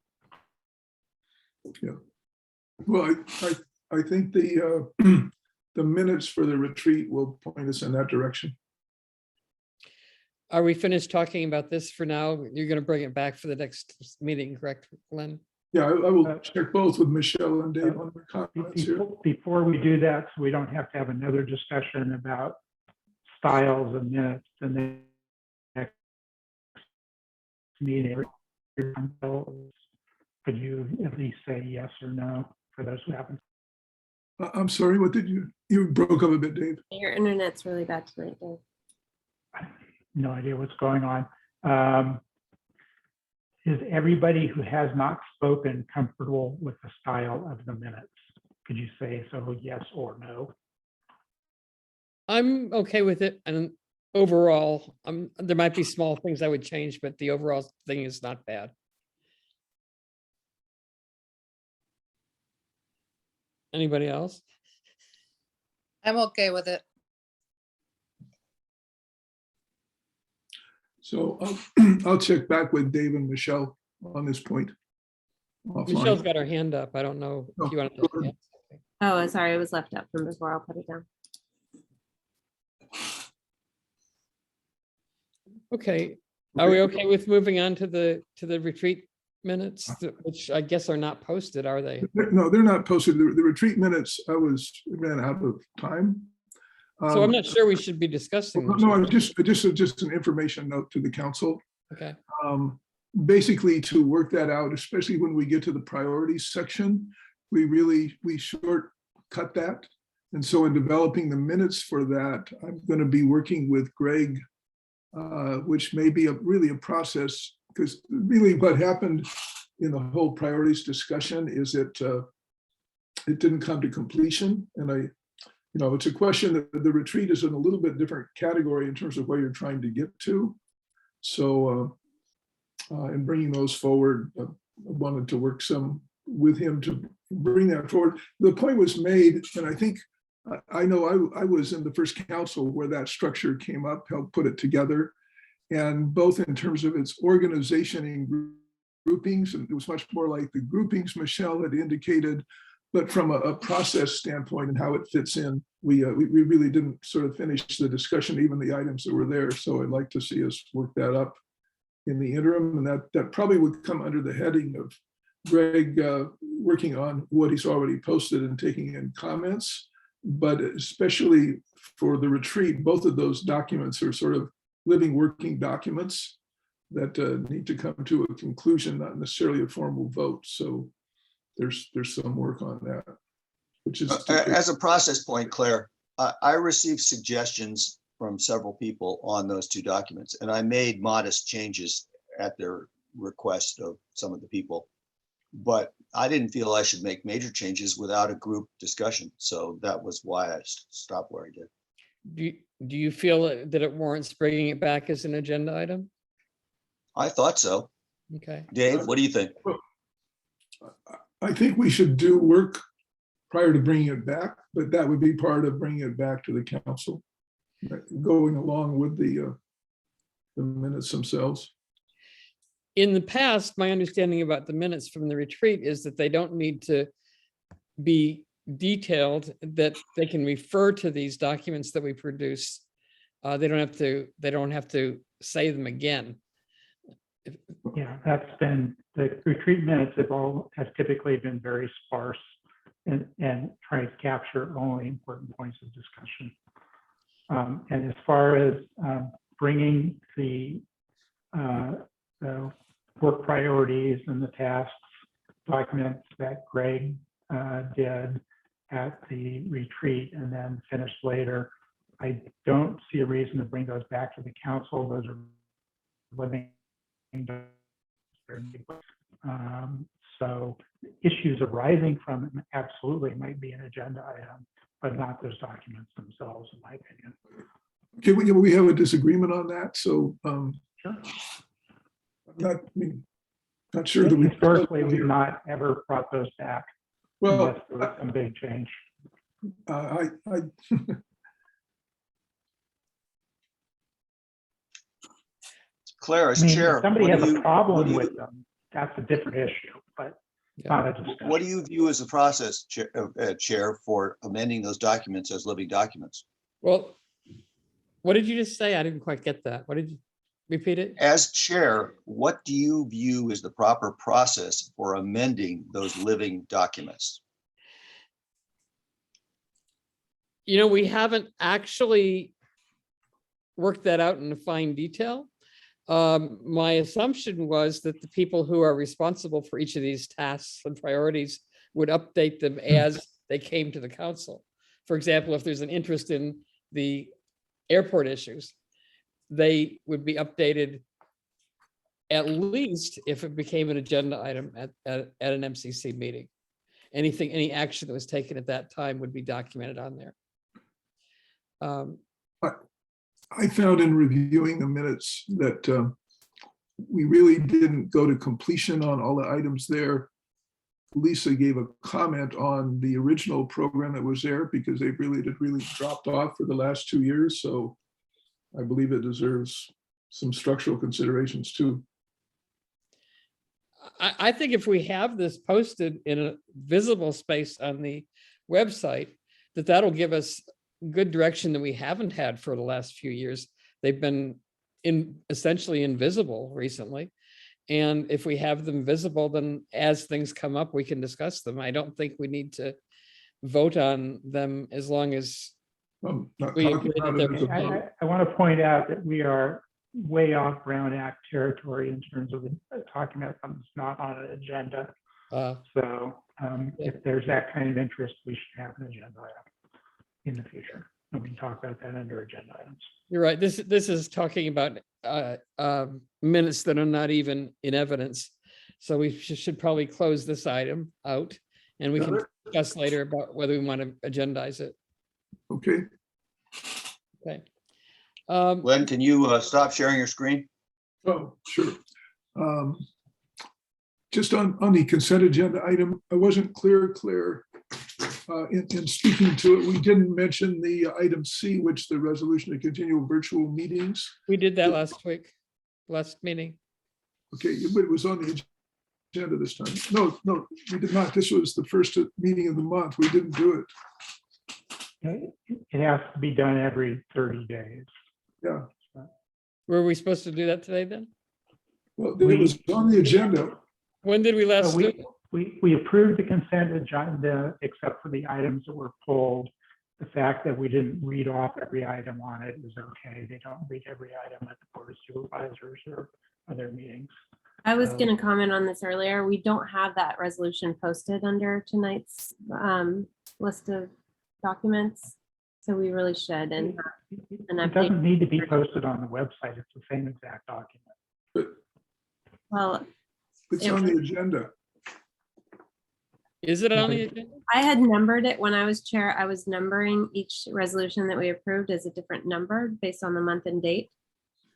Yeah. Well, I think the the minutes for the retreat will point us in that direction. Are we finished talking about this for now? You're going to bring it back for the next meeting, correct, Glenn? Yeah, I will check both with Michelle and Dave on the comments here. Before we do that, so we don't have to have another discussion about styles and minutes and the next meeting. Could you at least say yes or no for those who haven't? I'm sorry, what did you broke up a bit, Dave? Your internet's really bad tonight, Dave. No idea what's going on. Is everybody who has not spoken comfortable with the style of the minutes? Could you say so, yes or no? I'm okay with it. And overall, there might be small things I would change, but the overall thing is not bad. Anybody else? I'm okay with it. So I'll check back with Dave and Michelle on this point. offline. Michelle's got her hand up. I don't know if you want to. Oh, sorry, it was left up from before. I'll put it down. Okay, are we okay with moving on to the retreat minutes, which I guess are not posted, are they? No, they're not posted. The retreat minutes, I ran out of time. So I'm not sure we should be discussing them. No, just an information note to the council. Okay. Basically, to work that out, especially when we get to the priorities section, we shortcut that. And so in developing the minutes for that, I'm going to be working with Greg, which may be really a process, because really what happened in the whole priorities discussion is it didn't come to completion. And it's a question that the retreat is in a little bit different category in terms of where you're trying to get to. So in bringing those forward, I wanted to work some with him to bring that forward. The point was made, and I think, I know I was in the first council where that structure came up, helped put it together. And both in terms of its organization and groupings, and it was much more like the groupings Michelle had indicated, but from a process standpoint and how it fits in, we really didn't sort of finish the discussion, even the items that were there. So I'd like to see us work that up in the interim, and that probably would come under the heading of Greg working on what he's already posted and taking in comments. But especially for the retreat, both of those documents are sort of living, working documents that need to come to a conclusion, not necessarily a formal vote. So there's some work on that, which is as a process point, Claire. I received suggestions from several people on those two documents, and I made modest changes at their request of some of the people. But I didn't feel I should make major changes without a group discussion. So that was why I stopped where I did. Do you feel that it warrants bringing it back as an agenda item? I thought so. Okay. Dave, what do you think? I think we should do work prior to bringing it back, but that would be part of bringing it back to the council, going along with the minutes themselves. In the past, my understanding about the minutes from the retreat is that they don't need to be detailed, that they can refer to these documents that we produce. They don't have to say them again. Yeah, that's been, the retreat minutes have typically been very sparse and try to capture only important points of discussion. And as far as bringing the work priorities and the tasks documents that Greg did at the retreat and then finished later, I don't see a reason to bring those back to the council. Those are living. So issues arising from it absolutely might be an agenda item, but not those documents themselves, in my opinion. Okay, we have a disagreement on that, so Sure. Not sure that we historically we've not ever brought those back. Well, unless there was some big change. Claire, as I mean, chair, if somebody what has do a you- problem what do you- with them, that's a different issue, but Yeah. not a discussion. What do you view as the process, Chair, for amending those documents as living documents? Well, what did you just say? I didn't quite get that. What did you repeat it? As chair, what do you view as the proper process for amending those living documents? You know, we haven't actually worked that out in fine detail. My assumption was that the people who are responsible for each of these tasks and priorities would update them as they came to the council. For example, if there's an interest in the airport issues, they would be updated at least if it became an agenda item at an MCC meeting. Any action that was taken at that time would be documented on there. I found in reviewing the minutes that we really didn't go to completion on all the items there. Lisa gave a comment on the original program that was there because they really dropped off for the last 2 years. So I believe it deserves some structural considerations too. I think if we have this posted in a visible space on the website, that'll give us good direction that we haven't had for the last few years. They've been essentially invisible recently. And if we have them visible, then as things come up, we can discuss them. I don't think we need to vote on them as long as we agree that they're. I want to point out that we are way off Brown Act territory in terms of talking about something that's not on an agenda. So if there's that kind of interest, we should have an agenda item in the future. And we can talk about that under agenda items. You're right. This is talking about minutes that are not even in evidence. So we should probably close this item out and we can discuss later about whether we want to agendize it. Okay. Okay. Glenn, can you stop sharing your screen? Oh, sure. Just on the consent agenda item, I wasn't clear in speaking to it. We didn't mention the item C, which the resolution to continue virtual meetings. We did that last meeting. Okay, but it was on the agenda this time. No, we did not. This was the first meeting of the month. We didn't do it. It has to be done every 30 days. Yeah. Were we supposed to do that today then? Well, it was on the agenda. When did we last do it? We approved the consent agenda except for the items that were pulled. The fact that we didn't read off every item on it is okay. They don't read every item at the Board of Supervisors or other meetings. I was going to comment on this earlier. We don't have that resolution posted under tonight's list of documents. So we really should. And it doesn't need to be posted on the website. It's the same exact document. Well, It's It on the was- agenda. Is it on the agenda? I had numbered it when I was chair. I was numbering each resolution that we approved as a different number based on the month and date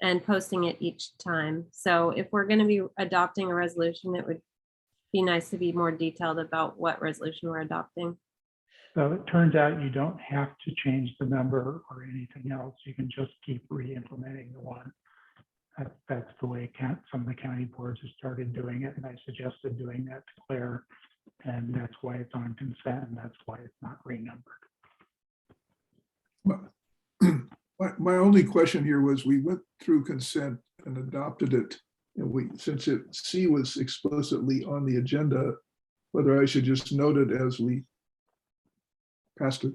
and posting it each time. So if we're going to be adopting a resolution, it would be nice to be more detailed about what resolution we're adopting. So it turns out you don't have to change the number or anything else. You can just keep re-implementing the one. That's the way some of the county boards have started doing it. And I suggested doing that to Claire. And that's why it's on consent, and that's why it's not renumbered. My only question here was, we went through consent and adopted it. And since C was explicitly on the agenda, whether I should just note it as we passed it.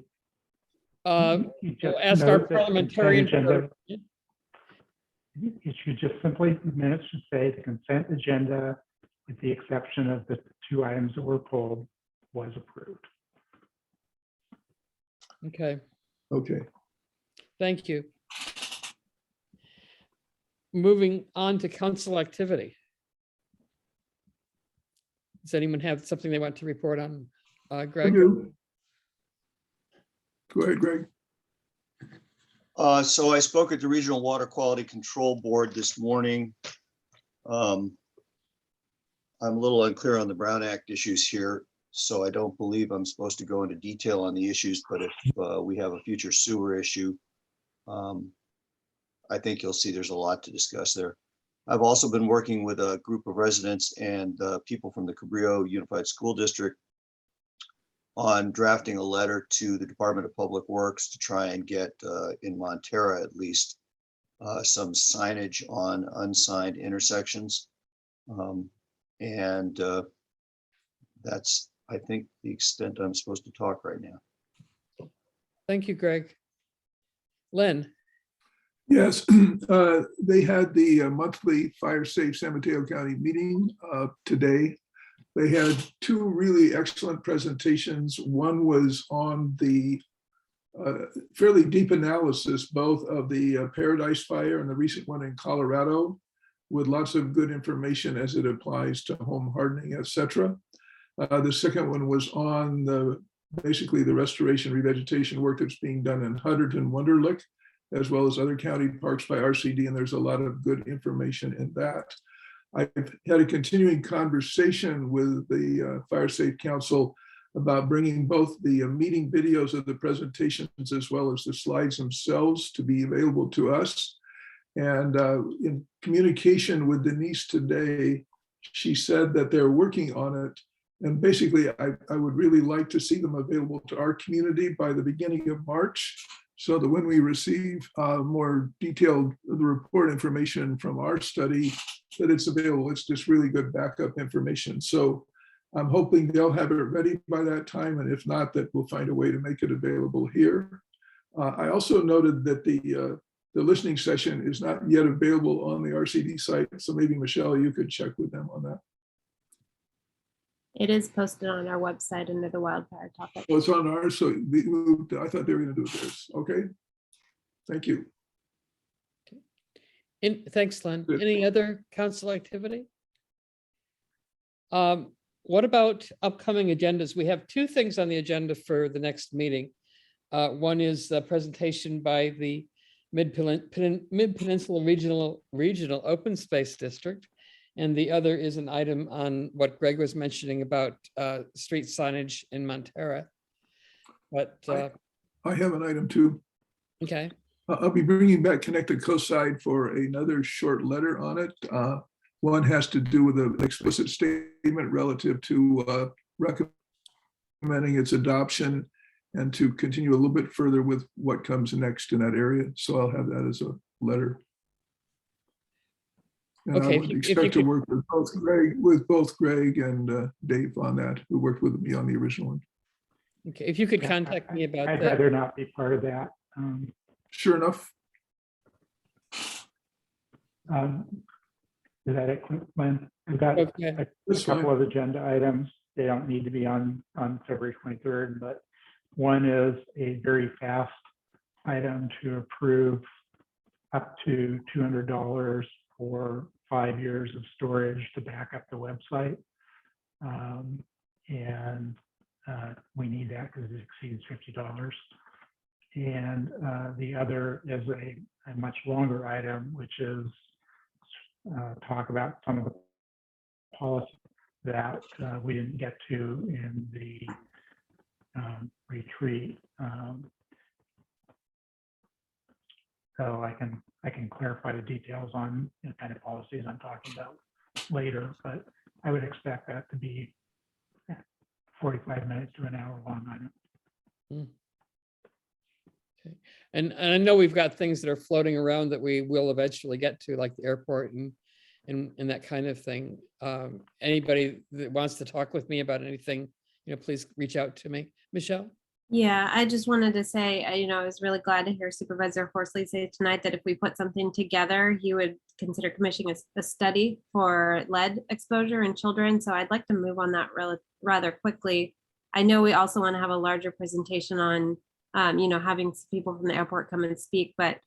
You just We'll ask our note that the parliamentarian. consent agenda- It should just simply, the minutes should say the consent agenda, with the exception of the 2 items that were pulled, was approved. Okay, Okay. thank you. Moving on to council activity. Does anyone have something they want to report on? I Greg? do. Go ahead, Greg. So I spoke at the Regional Water Quality Control Board this morning. I'm a little unclear on the Brown Act issues here, so I don't believe I'm supposed to go into detail on the issues, but if we have a future sewer issue, I think you'll see there's a lot to discuss there. I've also been working with a group of residents and people from the Cabrillo Unified School District on drafting a letter to the Department of Public Works to try and get, in Montera at least, some signage on unsigned intersections. And that's, I think, the extent I'm supposed to talk right now. Thank you, Greg. Len? Yes, they had the monthly Fire Safe San Mateo County meeting today. They had 2 really excellent presentations. One was on the fairly deep analysis, both of the Paradise Fire and the recent one in Colorado, with lots of good information as it applies to home hardening, etc. The second one was on basically the restoration revegetation work that's being done in Huddington, Wunderlich, as well as other county parks by RCD, and there's a lot of good information in that. I've had a continuing conversation with the Fire Safe Council about bringing both the meeting videos of the presentations as well as the slides themselves to be available to us. And in communication with Denise today, she said that they're working on it. And basically, I would really like to see them available to our community by the beginning of March, so that when we receive more detailed report information from our study, that it's available. It's just really good backup information. So I'm hoping they'll have it ready by that time. And if not, that we'll find a way to make it available here. I also noted that the listening session is not yet available on the RCD site. So maybe Michelle, you could check with them on that. It is posted on our website under the wildfire topic. Oh, it's on ours, so I thought they were gonna do this. Okay. Thank you. Thanks, Len. Any other council activity? What about upcoming agendas? We have 2 things on the agenda for the next meeting. One is the presentation by the Mid-Peninsula Regional Open Space District. And the other is an item on what Greg was mentioning about street signage in Montera. But I have an item too. okay. I'll be bringing back Connected Coast Side for another short letter on it. One has to do with an explicit statement relative to recommending its adoption and to continue a little bit further with what comes next in that area. So I'll have that as a letter. And Okay, I would expect to work with both Greg and Dave on that, who worked with me on the original one. Okay, if you could contact me about I'd that. rather not be part of that. Sure enough. Is that it, Lynn? I've got a That's couple fine. of agenda items. They don't need to be on February 23rd, but one is a very fast item to approve up to $200 for 5 years of storage to back up the website. And we need that because it exceeds $50. And the other is a much longer item, which is talk about some of the policies that we didn't get to in the retreat. So I can clarify the details on the kind of policies I'm talking about later, but I would expect that to be 45 minutes to an hour long item. Okay. And I know we've got things that are floating around that we will eventually get to, like the airport and that kind of thing. Anybody that wants to talk with me about anything, please reach out to me. Michelle? Yeah, I just wanted to say, I was really glad to hear Supervisor Horsley say tonight that if we put something together, he would consider commissioning a study for lead exposure in children. So I'd like to move on that rather quickly. I know we also want to have a larger presentation on, having people from the airport come and speak, but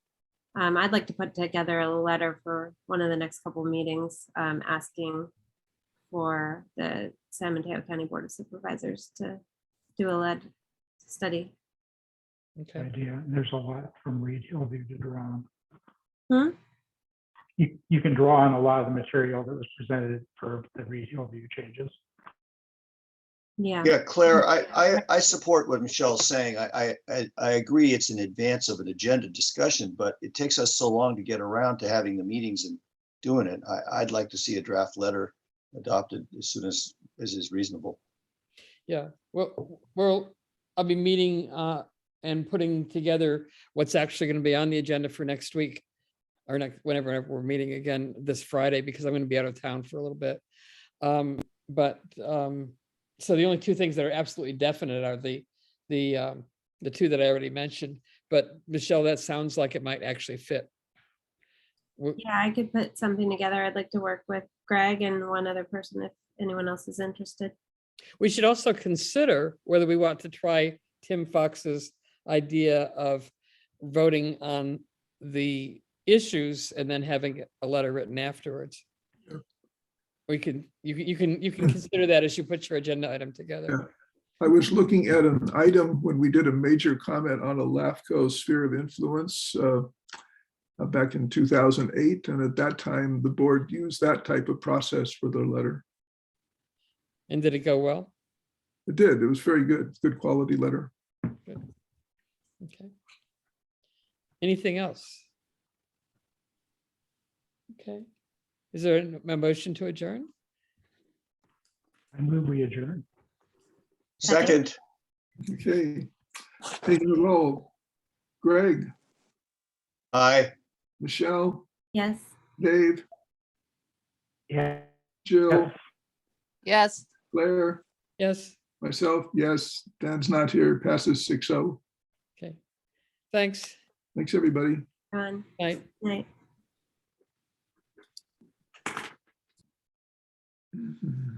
I'd like to put together a letter for one of the next couple meetings, asking for the San Mateo County Board of Supervisors to do a lead study. Okay. Idea. There's a lot from Reed Hillview to draw on. Hmm? You can draw on a lot of the material that was presented for the Reed Hillview changes. Yeah. Yeah, Claire, I support what Michelle's saying. I agree it's in advance of an agenda discussion, but it takes us so long to get around to having the meetings and doing it. I'd like to see a draft letter adopted as soon as is reasonable. Yeah, well, I'll be meeting and putting together what's actually going to be on the agenda for next week, or whenever we're meeting again this Friday, because I'm going to be out of town for a little bit. So the only two things that are absolutely definite are the two that I already mentioned. But Michelle, that sounds like it might actually fit. Yeah, I could put something together. I'd like to work with Greg and one other person if anyone else is interested. We should also consider whether we want to try Tim Fox's idea of voting on the issues and then having a letter written afterwards. You can consider that as you put your agenda item together. Yeah. I was looking at an item when we did a major comment on a LAFCO sphere of influence back in 2008. And at that time, the board used that type of process for their letter. And did it go well? It did. It was very good. Good quality letter. Good. Okay. Anything else? Okay. Is there a motion to adjourn? I move we adjourn. Second. Okay. Taking the roll. Greg. Aye. Michelle. Yes. Dave. Yeah. Jill. Yes. Claire. Yes. Myself, yes. Dan's not here. Passes 6-0. Okay. Thanks. Thanks, everybody. Ron. Night. Night. Mhm.